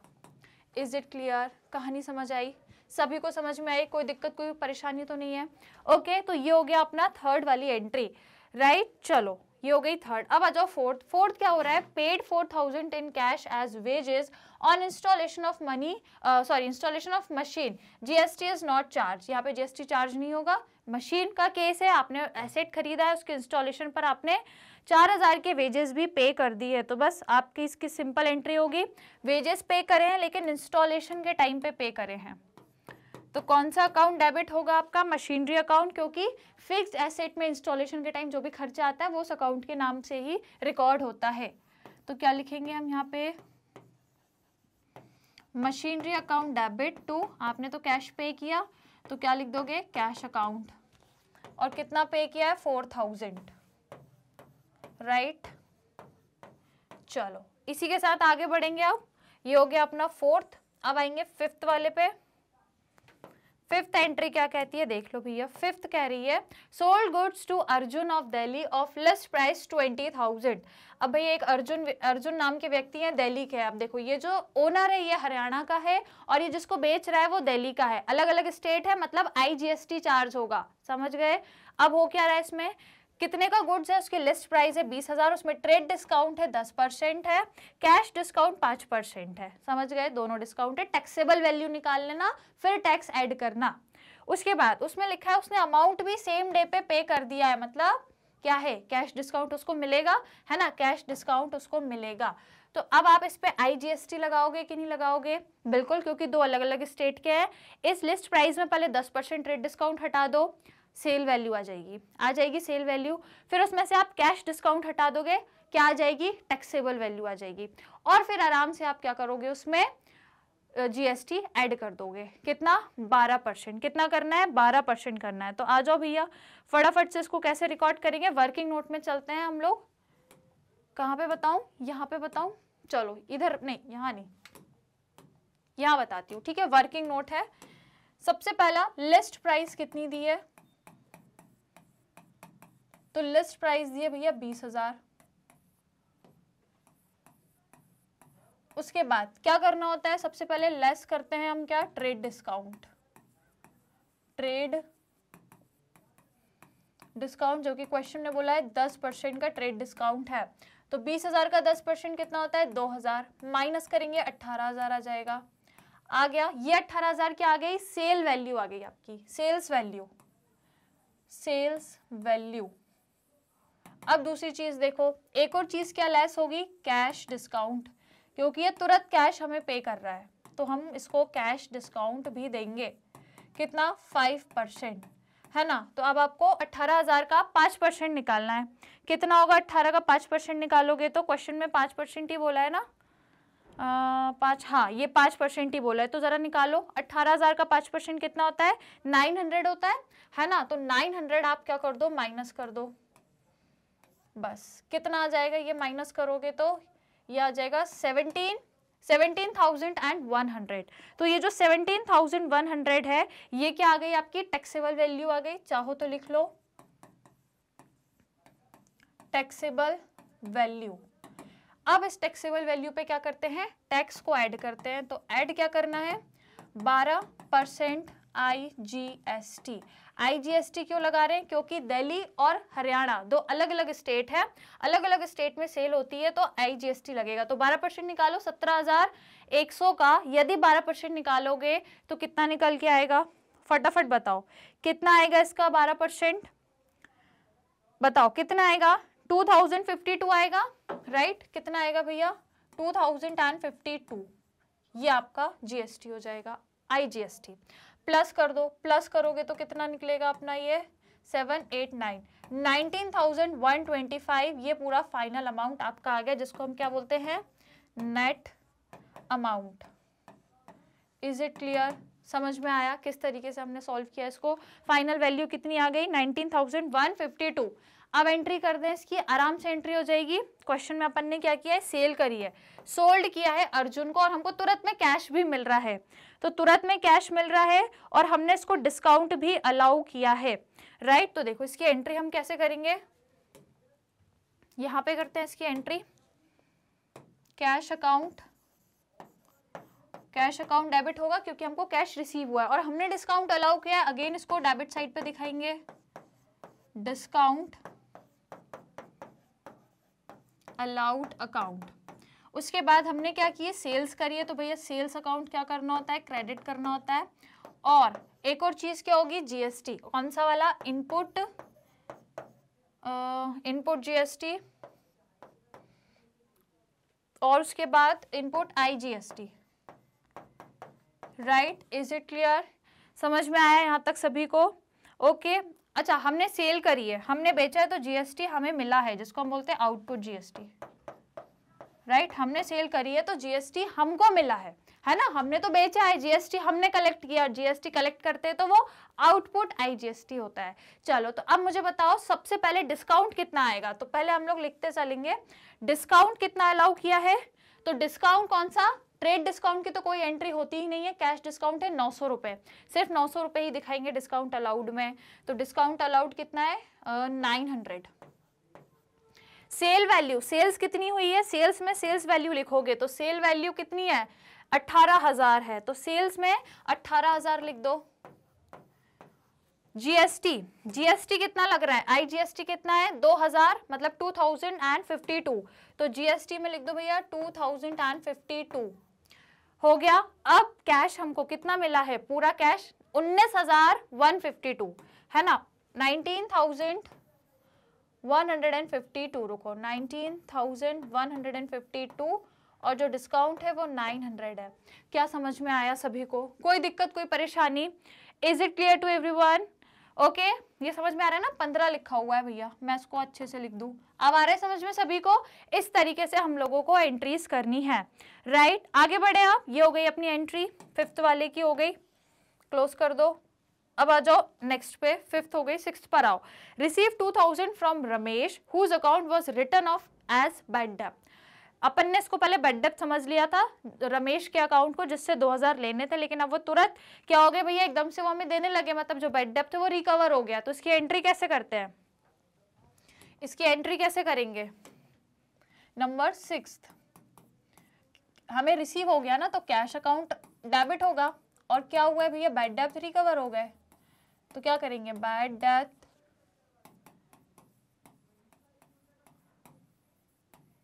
इज इट क्लियर, कहानी समझ आई, सभी को समझ में आई, कोई दिक्कत कोई परेशानी तो नहीं है। ओके, तो ये हो गया अपना थर्ड वाली एंट्री, राइट। चलो ये हो गई थर्ड। अब आ जाओ फोर्थ क्या हो रहा है, paid 4000 in cash as wages on installation of machine, GST is not charge, यहाँ पे जीएसटी चार्ज नहीं होगा। मशीन का केस है, आपने एसेट खरीदा है, उसके इंस्टॉलेशन पर आपने 4000 के वेजेस भी पे कर दी है, तो बस आपकी इसकी सिंपल एंट्री होगी, वेजेस पे करे हैं लेकिन इंस्टॉलेशन के टाइम पे करे हैं, तो कौन सा अकाउंट डेबिट होगा आपका, मशीनरी अकाउंट, क्योंकि फिक्स्ड एसेट में इंस्टॉलेशन के टाइम जो भी खर्चा आता है वो उस अकाउंट के नाम से ही रिकॉर्ड होता है। तो क्या लिखेंगे हम यहाँ पे, मशीनरी अकाउंट डेबिट टू, आपने तो कैश पे किया तो क्या लिख दोगे, कैश अकाउंट, और कितना पे किया है, 4000, राइट। चलो इसी के साथ आगे बढ़ेंगे। अब ये हो गया अपना फोर्थ। अब आएंगे फिफ्थ वाले पे। फिफ्थ एंट्री क्या कहती है देख लो भैया। फिफ्थ कह रही है sold goods to Arjun of Delhi of list price 20,000। अब भैया एक अर्जुन नाम के व्यक्ति हैं, दिल्ली के हैं। अब देखो ये जो ओनर है ये हरियाणा का है और ये जिसको बेच रहा है वो दिल्ली का है। अलग अलग स्टेट है, मतलब आईजीएसटी चार्ज होगा, समझ गए। अब हो क्या रहा है इसमें, कितने का गुड्स है, उसकी लिस्ट प्राइस है 20,000, उसमें ट्रेड डिस्काउंट है 10% है, कैश डिस्काउंट 5% है, समझ गए। दोनों डिस्काउंट है। टैक्सेबल वैल्यू निकाल लेना, फिर टैक्स ऐड करना। उसके बाद उसमें लिखा है उसने अमाउंट भी सेम डे पे कर दिया है, मतलब क्या है, कैश डिस्काउंट उसको मिलेगा, है ना, कैश डिस्काउंट उसको मिलेगा। तो अब आप इस पे आईजीएसटी लगाओगे कि नहीं लगाओगे, बिल्कुल, क्योंकि दो अलग अलग स्टेट के हैं। इस लिस्ट प्राइस में पहले 10% ट्रेड डिस्काउंट हटा दो, सेल वैल्यू आ जाएगी सेल वैल्यू। फिर उसमें से आप कैश डिस्काउंट हटा दोगे, क्या आ जाएगी, टैक्सेबल वैल्यू आ जाएगी। और फिर आराम से आप क्या करोगे, उसमें जीएसटी ऐड कर दोगे। कितना? 12%। कितना करना है? 12% करना है। तो आ जाओ भैया फटाफट से इसको कैसे रिकॉर्ड करेंगे। वर्किंग नोट में चलते हैं हम लोग। कहाँ पे बताऊं? यहाँ पे बताऊं? चलो इधर नहीं, यहाँ नहीं, यहाँ बताती हूँ, ठीक है। वर्किंग नोट है। सबसे पहला लिस्ट प्राइस कितनी दी है? तो लिस्ट प्राइस दी है भैया 20,000। उसके बाद क्या करना होता है? सबसे पहले लेस करते हैं हम क्या? Trade discount. ट्रेड डिस्काउंट जो कि क्वेश्चन में बोला है 10% का ट्रेड डिस्काउंट है। तो 20,000 का 10% कितना होता है? 2,000। माइनस करेंगे 18,000 आ जाएगा। आ गया ये 18,000 क्या आ गई? सेल वैल्यू आ गई आपकी, सेल्स वैल्यू, सेल्स वैल्यू। अब दूसरी चीज देखो, एक और चीज क्या लेस होगी? कैश डिस्काउंट, क्योंकि ये तुरंत कैश हमें पे कर रहा है तो हम इसको कैश डिस्काउंट भी देंगे। कितना? 5%, है ना। तो अब आपको 18,000 का 5% निकालना है। कितना होगा? 18 का 5% निकालोगे तो क्वेश्चन में 5% ही बोला है ना, 5, हाँ ये 5% ही बोला है। तो जरा निकालो 18,000 का 5% कितना होता है? 900 होता है ना। तो 900 आप क्या कर दो? माइनस कर दो। बस कितना आ जाएगा? ये माइनस करोगे तो ये आ जाएगा 17,100। तो ये जो 17,100 है ये क्या आ गई? आपकी टैक्सेबल वैल्यू आ गई। चाहो तो लिख लो टैक्सेबल वैल्यू। अब इस टैक्सेबल वैल्यू पे क्या करते हैं? टैक्स को ऐड करते हैं। तो ऐड क्या करना है? 12% IGST। IGST क्यों लगा रहे हैं? क्योंकि दिल्ली और हरियाणा दो अलग अलग स्टेट है, अलग अलग स्टेट में सेल होती है तो IGST लगेगा। तो 12% निकालो 17,100 का। यदि 12% निकालोगे तो कितना निकल के आएगा? फटाफट बताओ कितना आएगा इसका 12%? बताओ कितना आएगा? 2052 आएगा, राइट। कितना आएगा भैया? 2052। ये आपका GST हो जाएगा, IGST। प्लस कर दो, प्लस करोगे तो कितना निकलेगा अपना? ये 789, 19,125। ये पूरा फाइनल अमाउंट आपका आ गया, जिसको हम क्या बोलते हैं? Net amount. Is it clear? समझ में आया किस तरीके से हमने सॉल्व किया इसको? फाइनल वैल्यू कितनी आ गई? 19,152। अब एंट्री कर दें इसकी, आराम से एंट्री हो जाएगी। क्वेश्चन में अपन ने क्या किया है? सेल करी है, सोल्ड किया है अर्जुन को, और हमको तुरंत में कैश भी मिल रहा है। तो तुरंत में कैश मिल रहा है और हमने इसको डिस्काउंट भी अलाउ किया है, राइट। तो देखो इसकी एंट्री हम कैसे करेंगे? यहां पे करते हैं इसकी entry. Cash account, cash account debit होगा क्योंकि हमको कैश रिसीव हुआ है और हमने डिस्काउंट अलाउ किया है। अगेन इसको डेबिट साइड पे दिखाएंगे, डिस्काउंट अलाउड अकाउंट। उसके बाद हमने क्या किए? सेल्स करिए, तो भैया सेल्स अकाउंट क्या करना होता है? क्रेडिट करना होता है। और एक और चीज क्या होगी? GST। कौन सा वाला? इनपुट, इनपुट GST, और उसके बाद input IGST, right. Is it clear? समझ में आया यहाँ तक सभी को? ओके। अच्छा, हमने सेल करी है, हमने बेचा है, तो GST हमें मिला है, जिसको हम बोलते हैं आउटपुट GST, राइट। हमने सेल करी है तो GST हमको मिला है ना। हमने तो बेचा है, GST हमने कलेक्ट किया। GST कलेक्ट करते हैं तो वो आउटपुट IGST होता है। चलो, तो अब मुझे बताओ सबसे पहले डिस्काउंट कितना आएगा? तो पहले हम लोग लिखते चलेंगे डिस्काउंट कितना अलाउ किया है। तो डिस्काउंट कौन सा? ट्रेड डिस्काउंट की तो कोई एंट्री होती ही नहीं है। कैश डिस्काउंट है 900 रुपए, सिर्फ 900 रुपए ही दिखाएंगे डिस्काउंट अलाउड में। तो डिस्काउंट अलाउड कितना है? 900। सेल वैल्यू, सेल्स कितनी हुई है? सेल्स में सेल्स वैल्यू लिखोगे तो सेल वैल्यू कितनी है? 18,000 है, तो सेल्स में 18,000 लिख दो। GST कितना लग रहा है? IGST कितना है? 2,000, मतलब 2052। तो GST में लिख दो भैया 2052 हो गया। अब कैश हमको कितना मिला है? पूरा कैश 19,152 है ना। 19,152, रुको, 19,152, और जो डिस्काउंट है वो 900 है। क्या समझ में आया सभी को? कोई दिक्कत, कोई परेशानी? Is it clear to everyone? Okay ये समझ में आ रहा है ना, 15 लिखा हुआ है भैया, मैं इसको अच्छे से लिख दूं। अब आ रहा है समझ में सभी को? इस तरीके से हम लोगों को एंट्रीज करनी है, राइट। आगे बढ़े आप, ये हो गई अपनी एंट्री, 5th वाले की हो गई, क्लोज कर दो। अब आ जाओ नेक्स्ट पे, 5th हो गई, 6th पर आओ। Receive 2000 from Ramesh whose account was written off as bad डेब्ट। अपन ने इसको पहले बैड डेब्ट समझ लिया था रमेश के अकाउंट को, जिससे 2000 लेने थे, लेकिन अब वो तुरंत क्या हो गया भैया, एकदम से वो हमें देने लगे, मतलब जो बैड डेब्ट थे वो रिकवर हो गया। तो इसकी एंट्री कैसे करते हैं, इसकी एंट्री कैसे करेंगे? नंबर 6th, हमें रिसीव हो गया ना, तो कैश अकाउंट डेबिट होगा, और क्या हुआ है भैया, बैड डेब्ट रिकवर हो गए, तो क्या करेंगे, बैड डेब्ट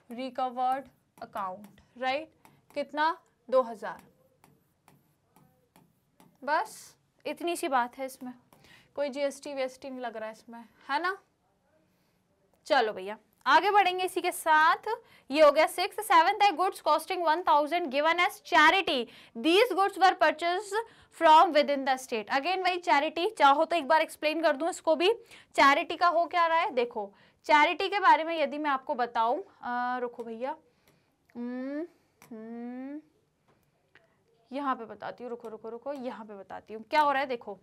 रिकवर्ड अकाउंट, राइट। कितना, 2000। बस इतनी सी बात है इसमें, कोई जीएसटी वीएसटी नहीं लग रहा है इसमें, है ना। चलो भैया आगे बढ़ेंगे इसी के साथ। ये हो गया 6th। 7th है goods costing 1000 given as charity, these goods were purchase from within the state. Again वही चैरिटी, चाहो तो एक बार एक्सप्लेन कर दूं इसको भी, चैरिटी का हो क्या रहा है। देखो चैरिटी के बारे में यदि मैं आपको बताऊं, रुको भैया, यहाँ पे बताती हूँ, रुको रुको रुको, यहाँ पे बताती हूँ क्या हो रहा है। देखो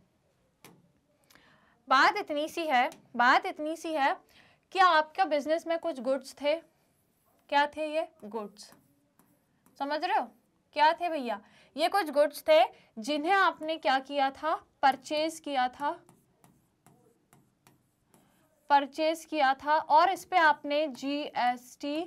बात इतनी सी है कि आपका बिजनेस में कुछ गुड्स थे, क्या थे ये गुड्स, समझ रहे हो क्या थे भैया, ये कुछ गुड्स थे जिन्हें आपने क्या किया था, परचेज किया था, और इस पे आपने जीएसटी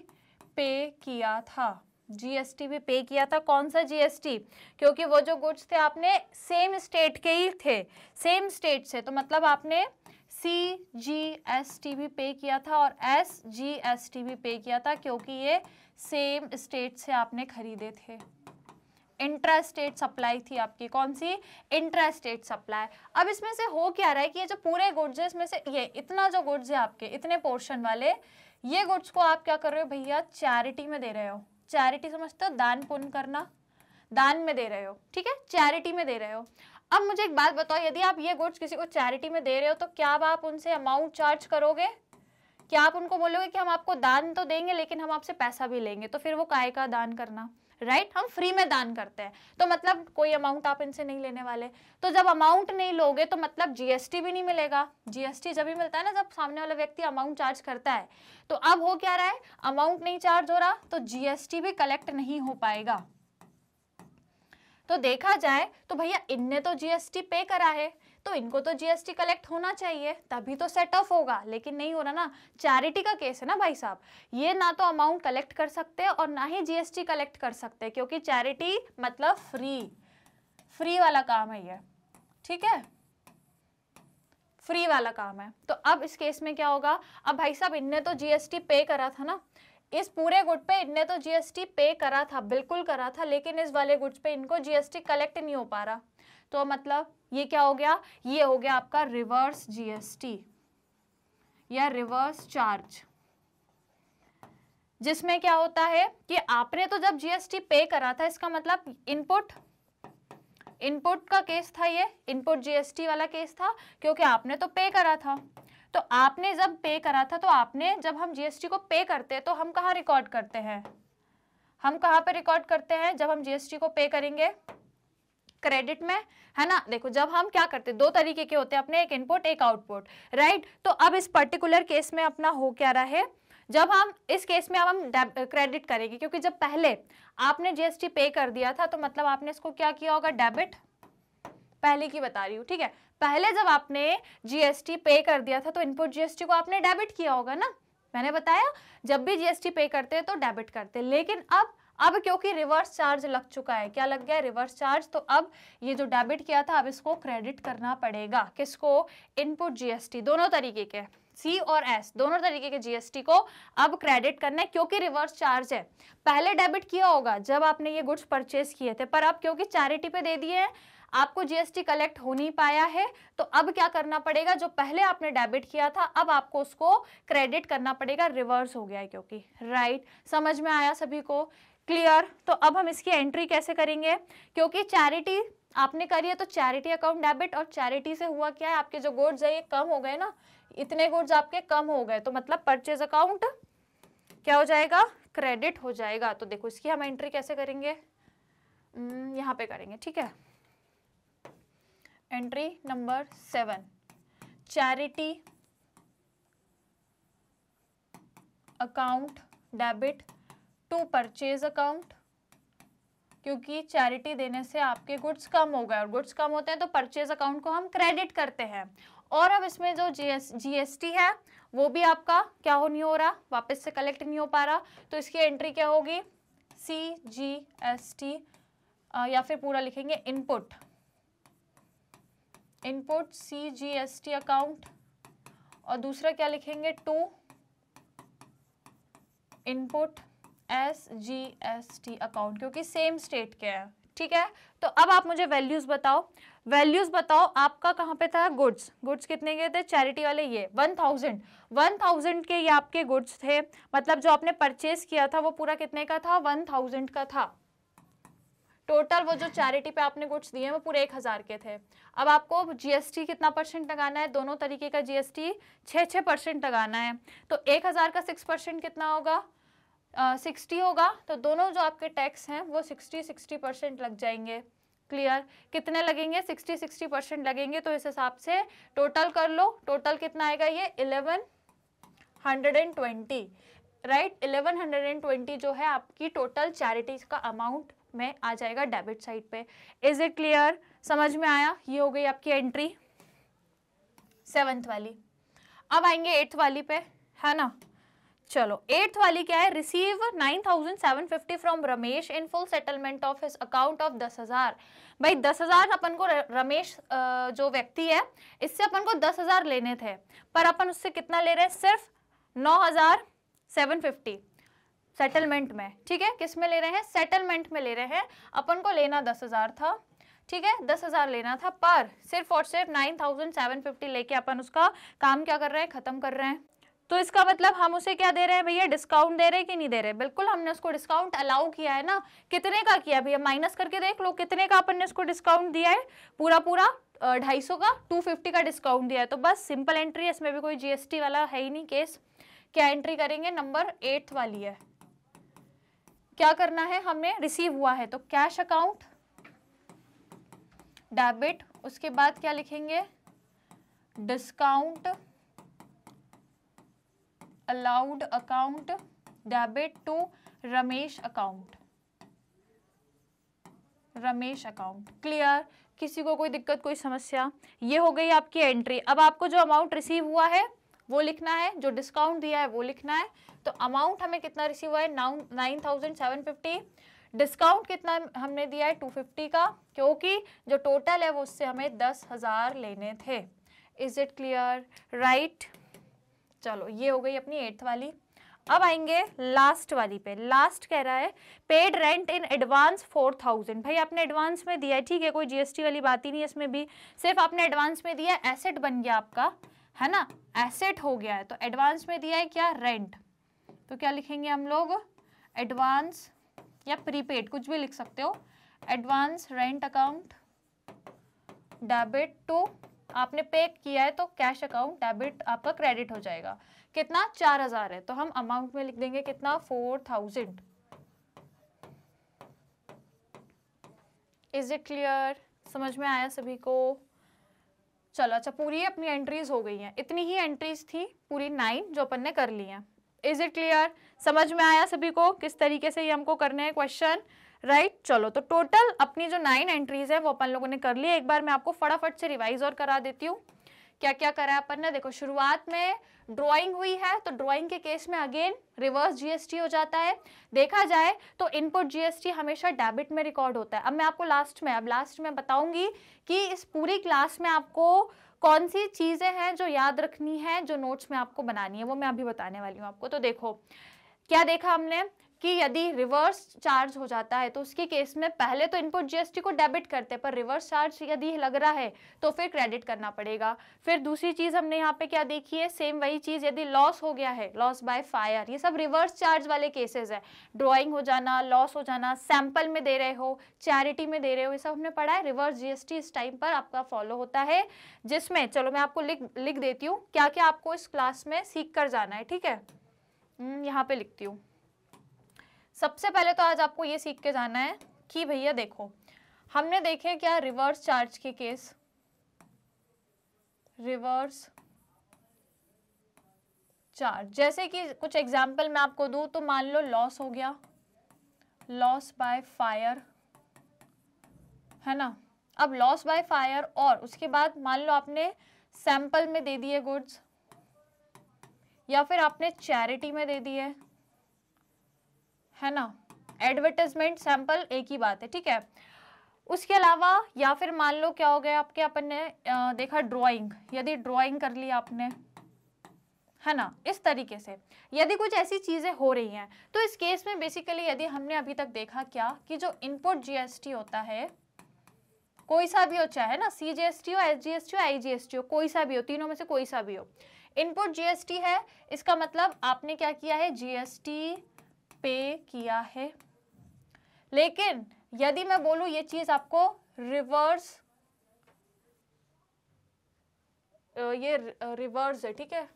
पे किया था, जीएसटी भी पे किया था। कौन सा जीएसटी, क्योंकि वो जो गुड्स थे आपने सेम स्टेट के ही थे, सेम स्टेट से, तो मतलब आपने CGST भी पे किया था और SGST भी पे किया था, क्योंकि ये सेम स्टेट से आपने खरीदे थे। इंट्रा स्टेट सप्लाई थी आपकी, कौन सी, इंट्रा स्टेट सप्लाई। अब इसमें से हो क्या रहा है कि ये जो पूरे गुड्स है, इसमें से ये इतना जो गुड्स है आपके, इतने पोर्शन वाले, ये गुड्स को आप क्या कर रहे हो भैया, चैरिटी में दे रहे हो। चैरिटी समझते हो, दान पुण्य करना, दान में दे रहे हो, ठीक है, चैरिटी में दे रहे हो। अब मुझे एक बात बताओ, यदि आप ये गुड्स किसी को चैरिटी में दे रहे हो, तो क्या आप उनसे अमाउंट चार्ज करोगे, क्या आप उनको बोलोगे कि हम आपको दान तो देंगे लेकिन हम आपसे पैसा भी लेंगे, तो फिर वो काहे का दान करना, राइट। हम फ्री में दान करते हैं, तो मतलब कोई अमाउंट आप इनसे नहीं लेने वाले। तो जब अमाउंट नहीं लोगे तो मतलब जीएसटी भी नहीं मिलेगा। जीएसटी जब भी मिलता है ना, जब सामने वाला व्यक्ति अमाउंट चार्ज करता है। तो अब हो क्या रहा है, अमाउंट नहीं चार्ज हो रहा, तो जीएसटी भी कलेक्ट नहीं हो पाएगा। तो देखा जाए तो भैया इनने तो जीएसटी पे करा है, तो इनको तो जीएसटी कलेक्ट होना चाहिए, तभी तो सेट ऑफ होगा, लेकिन नहीं हो रहा ना। चैरिटी का केस है ना भाई साहब, ये ना तो अमाउंट कलेक्ट कर सकते और ना ही जीएसटी कलेक्ट कर सकते, क्योंकि चैरिटी मतलब फ्री वाला काम है ये, ठीक है, फ्री वाला काम है। तो अब इस केस में क्या होगा, अब भाई साहब इनने तो जीएसटी पे करा था ना, इस पूरे गुड पे इनने तो जीएसटी पे करा था, बिल्कुल करा था, लेकिन इस वाले गुड्स पे इनको जीएसटी कलेक्ट नहीं हो पा रहा। तो मतलब ये क्या हो गया, ये हो गया आपका रिवर्स जीएसटी या रिवर्स चार्ज, जिसमें क्या होता है कि आपने तो जब जीएसटी पे करा था, इसका मतलब इनपुट का केस था, ये इनपुट जीएसटी वाला केस था, क्योंकि आपने तो पे करा था। तो आपने जब पे करा था, तो आपने, जब हम जीएसटी को पे करते हैं तो हम कहाँ रिकॉर्ड करते हैं, हम कहाँ पे रिकॉर्ड करते हैं जब हम जीएसटी को पे करेंगे, क्रेडिट में, है ना। देखो जब हम क्या करते हैं, दो तरीके के होते हैं अपने, एक इनपुट एक आउटपुट, राइट। तो अब इस पर्टिकुलर केस में अपना हो क्या रहा है, जब हम इस केस में अब हम क्रेडिट करेंगे, क्योंकि जब पहले आपने जीएसटी पे कर दिया था, तो मतलब आपने इसको क्या किया होगा, डेबिट, पहले की बता रही हूँ, ठीक है, पहले जब आपने जीएसटी पे कर दिया था तो इनपुट जीएसटी को आपने डेबिट किया होगा ना। मैंने बताया जब भी जीएसटी पे करते हैं तो डेबिट करते हैं, लेकिन अब क्योंकि रिवर्स चार्ज लग चुका है, क्या लग गया, रिवर्स चार्ज, तो अब ये जो डेबिट किया था अब इसको क्रेडिट करना पड़ेगा, किसको, इनपुट जीएसटी, दोनों तरीके के, सी और एस दोनों तरीके के जीएसटी को अब क्रेडिट करना है, क्योंकि रिवर्स चार्ज है। पहले डेबिट किया होगा जब आपने ये गुड्स परचेज किए थे, पर अब क्योंकि चैरिटी पे दे दिए हैं, आपको जीएसटी कलेक्ट हो नहीं पाया है, तो अब क्या करना पड़ेगा, जो पहले आपने डेबिट किया था अब आपको उसको क्रेडिट करना पड़ेगा, रिवर्स हो गया है क्योंकि, राइट। समझ में आया सभी को, क्लियर। तो अब हम इसकी एंट्री कैसे करेंगे, क्योंकि चैरिटी आपने करी है तो चैरिटी अकाउंट डेबिट, और चैरिटी से हुआ क्या है, आपके जो गुड्स है ये कम हो गए ना, इतने गुड्स आपके कम हो गए, तो मतलब परचेज अकाउंट क्या हो जाएगा, क्रेडिट हो जाएगा। तो देखो इसकी हम एंट्री कैसे करेंगे, यहाँ पे करेंगे, ठीक है। Entry number 7, charity account debit to purchase account, क्योंकि चैरिटी देने से आपके गुड्स कम हो गए, और गुड्स कम होते हैं तो परचेज अकाउंट को हम क्रेडिट करते हैं। और अब इसमें जो जीएसटी है वो भी आपका क्या नहीं हो रहा, वापस से कलेक्ट नहीं हो पा रहा, तो इसकी एंट्री क्या होगी, CGST, या फिर पूरा लिखेंगे इनपुट CGST अकाउंट, और दूसरा क्या लिखेंगे, टू इनपुट SGST अकाउंट, क्योंकि सेम स्टेट के हैं, ठीक है। तो अब आप मुझे वैल्यूज बताओ आपका कहाँ पे था, गुड्स कितने के थे, चैरिटी वाले ये 1000 के ये आपके गुड्स थे, मतलब जो आपने परचेज किया था वो पूरा कितने का था, 1000 का था। टोटल वो जो चैरिटी पे आपने गुड्स दिए हैं वो पूरे 1000 के थे। अब आपको जीएसटी कितना परसेंट लगाना है, दोनों तरीके का जीएसटी 6% लगाना है, तो 1000 का 6% कितना होगा, 60 होगा, तो दोनों जो आपके टैक्स हैं वो 60% लग जाएंगे। क्लियर, कितने लगेंगे, 60% लगेंगे, तो इस हिसाब से टोटल कर लो, टोटल कितना आएगा ये 1120, राइट। 1120 जो है आपकी टोटल चैरिटीज का अमाउंट में आ जाएगा डेबिट साइड पे। इज इट क्लियर, समझ में आया। ये हो गई आपकी एंट्री 7th वाली। अब आएंगे 8th वाली पे, है ना। चलो 8th वाली क्या है, receive 9750 from Ramesh in full settlement of his account of 10,000। भाई 10,000 अपन को रमेश जो व्यक्ति है इससे अपन को 10,000 लेने थे, पर अपन उससे कितना ले रहे हैं, सिर्फ 9,750 सेटलमेंट में, ठीक है। किस में ले रहे हैं, सेटलमेंट में ले रहे हैं। अपन को लेना 10,000 था, ठीक है, 10,000 लेना था, पर सिर्फ और सिर्फ 9,750 लेके अपन उसका काम क्या कर रहे हैं, खत्म कर रहे हैं। तो इसका मतलब हम उसे क्या दे रहे हैं भैया, डिस्काउंट दे रहे हैं कि नहीं दे रहे, बिल्कुल हमने उसको डिस्काउंट अलाउ किया है ना। कितने का किया भैया, माइनस करके देख लो कितने का अपन ने उसको डिस्काउंट दिया है, पूरा 250 का 250 का डिस्काउंट दिया है। तो बस सिंपल एंट्री है, इसमें भी कोई जीएसटी वाला है ही नहीं केस। क्या एंट्री करेंगे, नंबर 8 वाली है। क्या करना है, हमने रिसीव हुआ है तो कैश अकाउंट डेबिट, उसके बाद क्या लिखेंगे, discount allowed account debit to Ramesh account, clear. किसी को कोई दिक्कत, कोई समस्या, ये हो गई आपकी एंट्री। अब आपको जो अमाउंट रिसीव हुआ है वो लिखना है, जो डिस्काउंट दिया है वो लिखना है। तो अमाउंट हमें कितना रिसीव हुआ है, 9,750, डिस्काउंट कितना हमने दिया है 250 का, क्योंकि जो टोटल है वो उससे हमें 10,000 लेने थे। Is it clear, right. चलो ये हो गई अपनी 8th वाली। अब आएंगे लास्ट वाली पे। लास्ट कह रहा है पेड रेंट इन एडवांस 4,000। भाई आपने एडवांस में दिया है, ठीक है, कोई जीएसटी वाली बात ही नहीं है इसमें भी, सिर्फ आपने एडवांस में दिया है, एसेट बन गया आपका, है ना, एसेट हो गया है। तो एडवांस में दिया है क्या, रेंट, तो क्या लिखेंगे हम लोग, एडवांस या प्रीपेड कुछ भी लिख सकते हो, advance rent account debit to, आपने पे किया है तो कैश अकाउंट डेबिट आपका क्रेडिट हो जाएगा। कितना, 4,000 है, तो हम अमाउंट में लिख देंगे कितना, 4,000। इज इट क्लियर, समझ में आया सभी को। चलो अच्छा, पूरी अपनी एंट्रीज हो गई हैं, इतनी ही एंट्रीज थी पूरी 9 जो अपन ने कर ली हैं। इज इट क्लियर, समझ में आया सभी को किस तरीके से ये हमको करने हैं क्वेश्चन, राइट। चलो तो टोटल अपनी जो 9 एंट्रीज है वो अपन लोगों ने कर ली है। एक बार मैं आपको फटाफट से रिवाइज और करा देती हूँ क्या क्या करा है अपन ने। देखो शुरुआत में ड्राइंग हुई है, तो ड्राइंग के केस में अगेन रिवर्स जीएसटी हो जाता है। देखा जाए तो इनपुट जीएसटी हमेशा डेबिट में रिकॉर्ड होता है। अब मैं आपको लास्ट में बताऊंगी कि इस पूरी क्लास में आपको कौन सी चीजें हैं जो याद रखनी है, जो नोट्स में आपको बनानी है, वो मैं अभी बताने वाली हूँ आपको। तो देखो क्या देखा हमने, कि यदि रिवर्स चार्ज हो जाता है तो उसके केस में पहले तो इनपुट जीएसटी को डेबिट करते हैं, पर रिवर्स चार्ज यदि लग रहा है तो फिर क्रेडिट करना पड़ेगा। फिर दूसरी चीज हमने यहाँ पे क्या देखी है, सेम वही चीज, यदि लॉस हो गया है, लॉस बाय फायर, ये सब रिवर्स चार्ज वाले केसेस है। ड्रॉइंग हो जाना, लॉस हो जाना, सैंपल में दे रहे हो, चैरिटी में दे रहे हो, ये सब हमने पढ़ा है। रिवर्स जीएसटी इस टाइम पर आपका फॉलो होता है, जिसमें चलो मैं आपको लिख देती हूँ क्या क्या आपको इस क्लास में सीख कर जाना है, ठीक है। यहाँ पे लिखती हूँ। सबसे पहले तो आज आपको ये सीख के जाना है कि भैया देखो, हमने देखे क्या रिवर्स चार्ज के केस, रिवर्स चार्ज, जैसे कि कुछ एग्जाम्पल मैं आपको दूं तो मान लो लॉस हो गया, लॉस बाय फायर, है ना। अब लॉस बाय फायर और उसके बाद मान लो आपने सैंपल में दे दिए गुड्स, या फिर आपने चैरिटी में दे दिए, है ना। एडवर्टाइजमेंट सैंपल एक ही बात है, ठीक है। उसके अलावा या फिर मान लो क्या हो गया आपके, अपन ने देखा ड्राइंग, यदि ड्राइंग कर ली आपने, है ना। इस तरीके से यदि कुछ ऐसी चीजें हो रही हैं तो इस केस में बेसिकली यदि हमने अभी तक देखा क्या कि जो इनपुट जीएसटी होता है, कोई सा भी हो, चाहे ना सीजीएसटी हो, एसजीएसटी हो, आईजीएसटी हो, कोई सा भी हो, तीनों में से कोई सा भी हो, इनपुट जीएसटी है, इसका मतलब आपने क्या किया है, जीएसटी पे किया है। लेकिन यदि मैं बोलूं ये चीज आपको रिवर्स, ये रिवर्स है, ठीक है।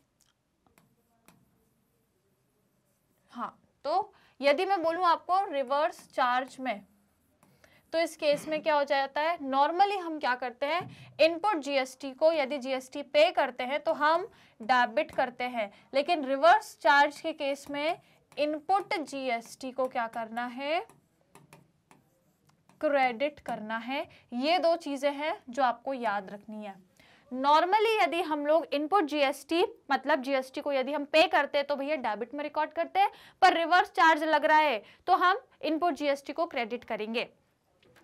हाँ, तो यदि मैं बोलूं आपको रिवर्स चार्ज में, तो इस केस में क्या हो जाता है, नॉर्मली हम क्या करते हैं, इनपुट जीएसटी को यदि जीएसटी पे करते हैं तो हम डेबिट करते हैं, लेकिन रिवर्स चार्ज के केस में इनपुट जीएसटी को क्या करना है, क्रेडिट करना है। ये दो चीजें हैं जो आपको याद रखनी है। नॉर्मली यदि हम लोग इनपुट जीएसटी मतलब जीएसटी को यदि हम पे करते हैं तो भैया डेबिट में रिकॉर्ड करते हैं, पर रिवर्स चार्ज लग रहा है तो हम इनपुट जीएसटी को क्रेडिट करेंगे,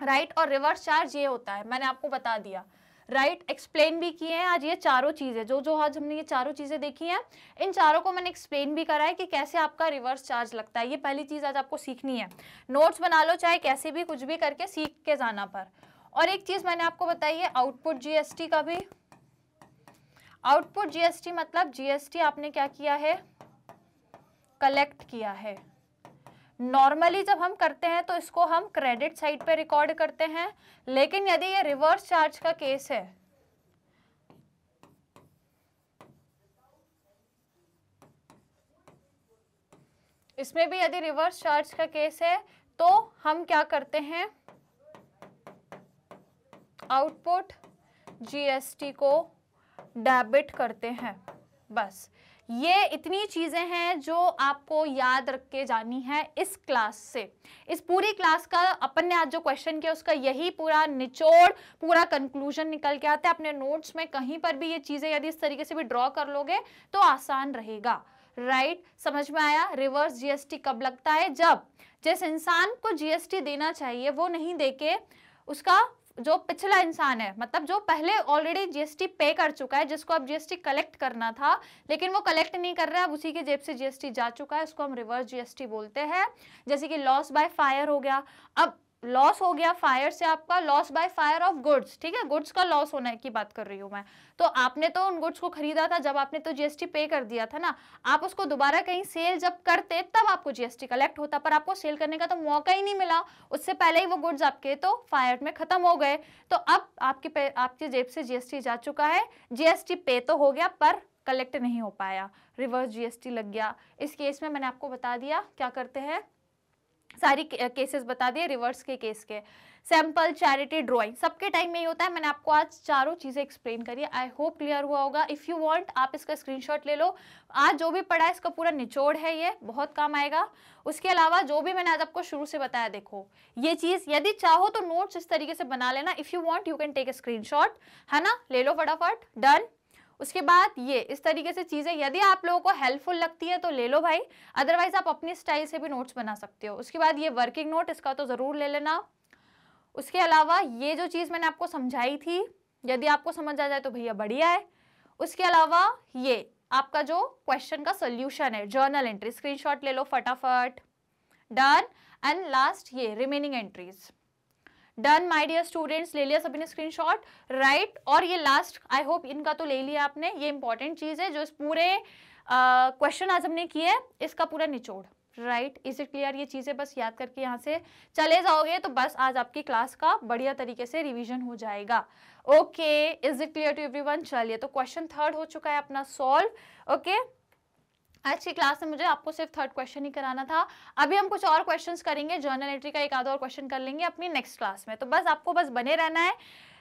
राइट। और रिवर्स चार्ज ये होता है, मैंने आपको बता दिया, राइट, एक्सप्लेन भी किए हैं आज ये चारों चीजें, जो आज हमने ये चारों चीजें देखी हैं, इन चारों को मैंने एक्सप्लेन भी करा है कि कैसे आपका रिवर्स चार्ज लगता है। ये पहली चीज आज आपको सीखनी है, नोट्स बना लो, चाहे कैसे भी कुछ भी करके सीख के जाना पर। और एक चीज मैंने आपको बताई है आउटपुट जीएसटी का भी। आउटपुट जीएसटी मतलब जीएसटी आपने क्या किया है, कलेक्ट किया है। नॉर्मली जब हम करते हैं तो इसको हम क्रेडिट साइड पे रिकॉर्ड करते हैं, लेकिन यदि ये रिवर्स चार्ज का केस है, इसमें भी यदि रिवर्स चार्ज का केस है तो हम क्या करते हैं, आउटपुट जीएसटी को डेबिट करते हैं। बस ये इतनी चीजें हैं जो आपको याद रख के जानी है इस क्लास से। इस पूरी क्लास का अपन ने आज जो क्वेश्चन किया उसका यही पूरा निचोड़, पूरा कंक्लूजन निकल के आता है। अपने नोट्स में कहीं पर भी ये चीजें यदि इस तरीके से भी ड्रॉ कर लोगे तो आसान रहेगा, राइट। समझ में आया। रिवर्स जीएसटी कब लगता है, जब जिस इंसान को जीएसटी देना चाहिए वो नहीं देके उसका जो पिछला इंसान है, मतलब जो पहले ऑलरेडी जीएसटी पे कर चुका है, जिसको अब जीएसटी कलेक्ट करना था लेकिन वो कलेक्ट नहीं कर रहा है, अब उसी के जेब से जीएसटी जा चुका है, उसको हम रिवर्स जीएसटी बोलते हैं। जैसे कि लॉस बाय फायर हो गया, अब लॉस हो गया फायर से आपका, loss by fire of goods, ठीक है, गुड्स का लॉस होने की बात कर रही हूं मैं। तो आपने तो उन गुड्स को खरीदा था, जब आपने तो जीएसटी पे कर दिया था ना, आप उसको दोबारा कहीं सेल जब करते तब आपको जीएसटी कलेक्ट होता, पर आपको सेल करने का तो मौका ही नहीं मिला, उससे पहले ही वो गुड्स आपके तो फायर में खत्म हो गए। तो अब आपके जेब से जीएसटी जा चुका है, जीएसटी पे तो हो गया पर कलेक्ट नहीं हो पाया, रिवर्स जीएसटी लग गया। इस केस में मैंने आपको बता दिया क्या करते हैं, सारी केसेस बता दिए रिवर्स के केस के, सैंपल, चैरिटी, ड्राइंग, सबके टाइम में ही होता है। मैंने आपको आज चारों चीजें एक्सप्लेन करी, आई होप क्लियर हुआ होगा। इफ यू वांट आप इसका स्क्रीनशॉट ले लो, आज जो भी पढ़ा है इसका पूरा निचोड़ है, ये बहुत काम आएगा। उसके अलावा जो भी मैंने आज आपको शुरू से बताया, देखो ये चीज यदि चाहो तो नोट्स इस तरीके से बना लेना, if you want you can take a screenshot, है ना, ले लो फटाफट, डन। उसके बाद ये इस तरीके से चीजें यदि आप लोगों को हेल्पफुल लगती है तो ले लो भाई, अदरवाइज आप अपनी स्टाइल से भी नोट्स बना सकते हो। उसके बाद ये वर्किंग नोट, इसका तो जरूर ले लेना। उसके अलावा ये जो चीज मैंने आपको समझाई थी यदि आपको समझ आ जाए तो भैया बढ़िया है। उसके अलावा ये आपका जो क्वेश्चन का सोल्यूशन है, जर्नल एंट्री, स्क्रीनशॉट ले लो फटाफट, डन। एंड लास्ट ये remaining entries. Done my dear students, ले लिया सभी ने स्क्रीनशॉट, राइट। और ये लास्ट, आई होप इनका तो ले लिया आपने। ये इंपॉर्टेंट चीज है जो इस पूरे क्वेश्चन आज हमने किए, इसका पूरा निचोड़, राइट। Is it clear? ये चीजें बस याद करके यहाँ से चले जाओगे तो बस आज आपकी क्लास का बढ़िया तरीके से रिवीजन हो जाएगा। Okay, is it clear to everyone? चलिए, तो क्वेश्चन थर्ड हो चुका है अपना सॉल्व। ओके, आज की क्लास में मुझे आपको सिर्फ थर्ड क्वेश्चन ही कराना था। अभी हम कुछ और क्वेश्चंस करेंगे, जर्नल एंट्री का एक आधा और क्वेश्चन कर लेंगे अपनी नेक्स्ट क्लास में। तो बस आपको बस बने रहना है,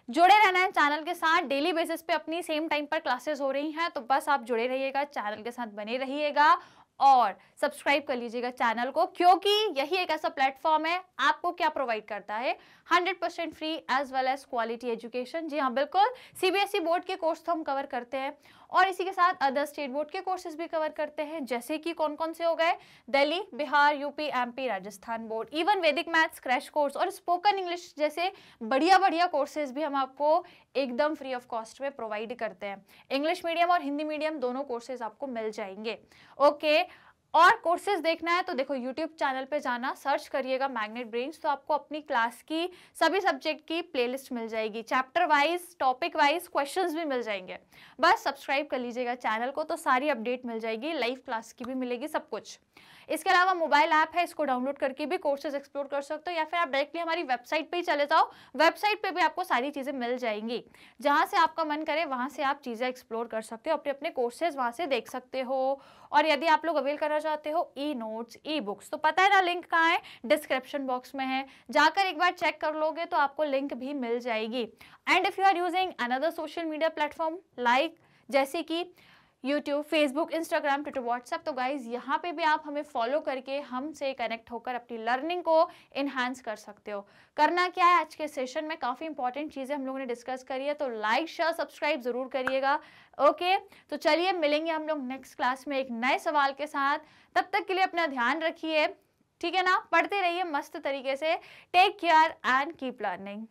जुड़े रहना है चैनल के साथ। डेली बेसिस पे अपनी सेम टाइम पर क्लासेस हो रही हैं, तो बस आप जुड़े रहिएगा, चैनल के साथ बने रहिएगा और सब्सक्राइब कर लीजिएगा चैनल को, क्योंकि यही एक ऐसा प्लेटफॉर्म है आपको क्या प्रोवाइड करता है, 100% free as well as quality education. जी हाँ, बिल्कुल। सीबीएसई बोर्ड के कोर्स तो हम कवर करते हैं और इसी के साथ अदर स्टेट बोर्ड के कोर्सेज भी कवर करते हैं, जैसे कि कौन कौन से हो गए, Delhi, Bihar, UP, MP, Rajasthan board, even वैदिक मैथ्स क्रैश कोर्स और स्पोकन इंग्लिश जैसे बढ़िया बढ़िया कोर्सेज भी हम आपको एकदम फ्री ऑफ कॉस्ट में प्रोवाइड करते हैं। इंग्लिश मीडियम और हिंदी मीडियम दोनों कोर्सेज आपको मिल जाएंगे। ओके, और कोर्सेज देखना है तो देखो यूट्यूब चैनल पे जाना, सर्च करिएगा मैग्नेट ब्रेन्स, तो आपको अपनी क्लास की सभी सब्जेक्ट की प्लेलिस्ट मिल जाएगी, chapter wise, topic wise questions भी मिल जाएंगे। बस सब्सक्राइब कर लीजिएगा चैनल को, तो सारी अपडेट मिल जाएगी, लाइव क्लास की भी मिलेगी, सब कुछ। इसके अलावा मोबाइल ऐप है, इसको डाउनलोड करके भी कोर्सेज एक्सप्लोर कर सकते हो, या फिर आप डायरेक्टली हमारी वेबसाइट पे ही चले जाओ, वेबसाइट पे भी आपको सारी चीजें मिल जाएंगी। जहां से आपका मन करे वहां से आप चीजें एक्सप्लोर कर सकते हो, अपने अपने कोर्सेज वहां से देख सकते हो। और यदि आप लोग अवेल करना चाहते हो ई नोट्स, ई बुक्स, तो पता है ना लिंक कहाँ है, डिस्क्रिप्शन बॉक्स में है, जाकर एक बार चेक कर लोगे तो आपको लिंक भी मिल जाएगी। And if you are using another social media platform like जैसे कि YouTube, Facebook, Instagram, Twitter, WhatsApp, तो गाइज यहाँ पे भी आप हमें फॉलो करके हमसे कनेक्ट होकर अपनी लर्निंग को इन्हांस कर सकते हो। करना क्या है, आज के सेशन में काफ़ी इंपॉर्टेंट चीज़ें हम लोगों ने डिस्कस करी है, तो लाइक शेयर सब्सक्राइब जरूर करिएगा। ओके, तो चलिए मिलेंगे हम लोग नेक्स्ट क्लास में एक नए सवाल के साथ। तब तक के लिए अपना ध्यान रखिए, ठीक है ना, पढ़ते रहिए मस्त तरीके से। Take care and keep learning.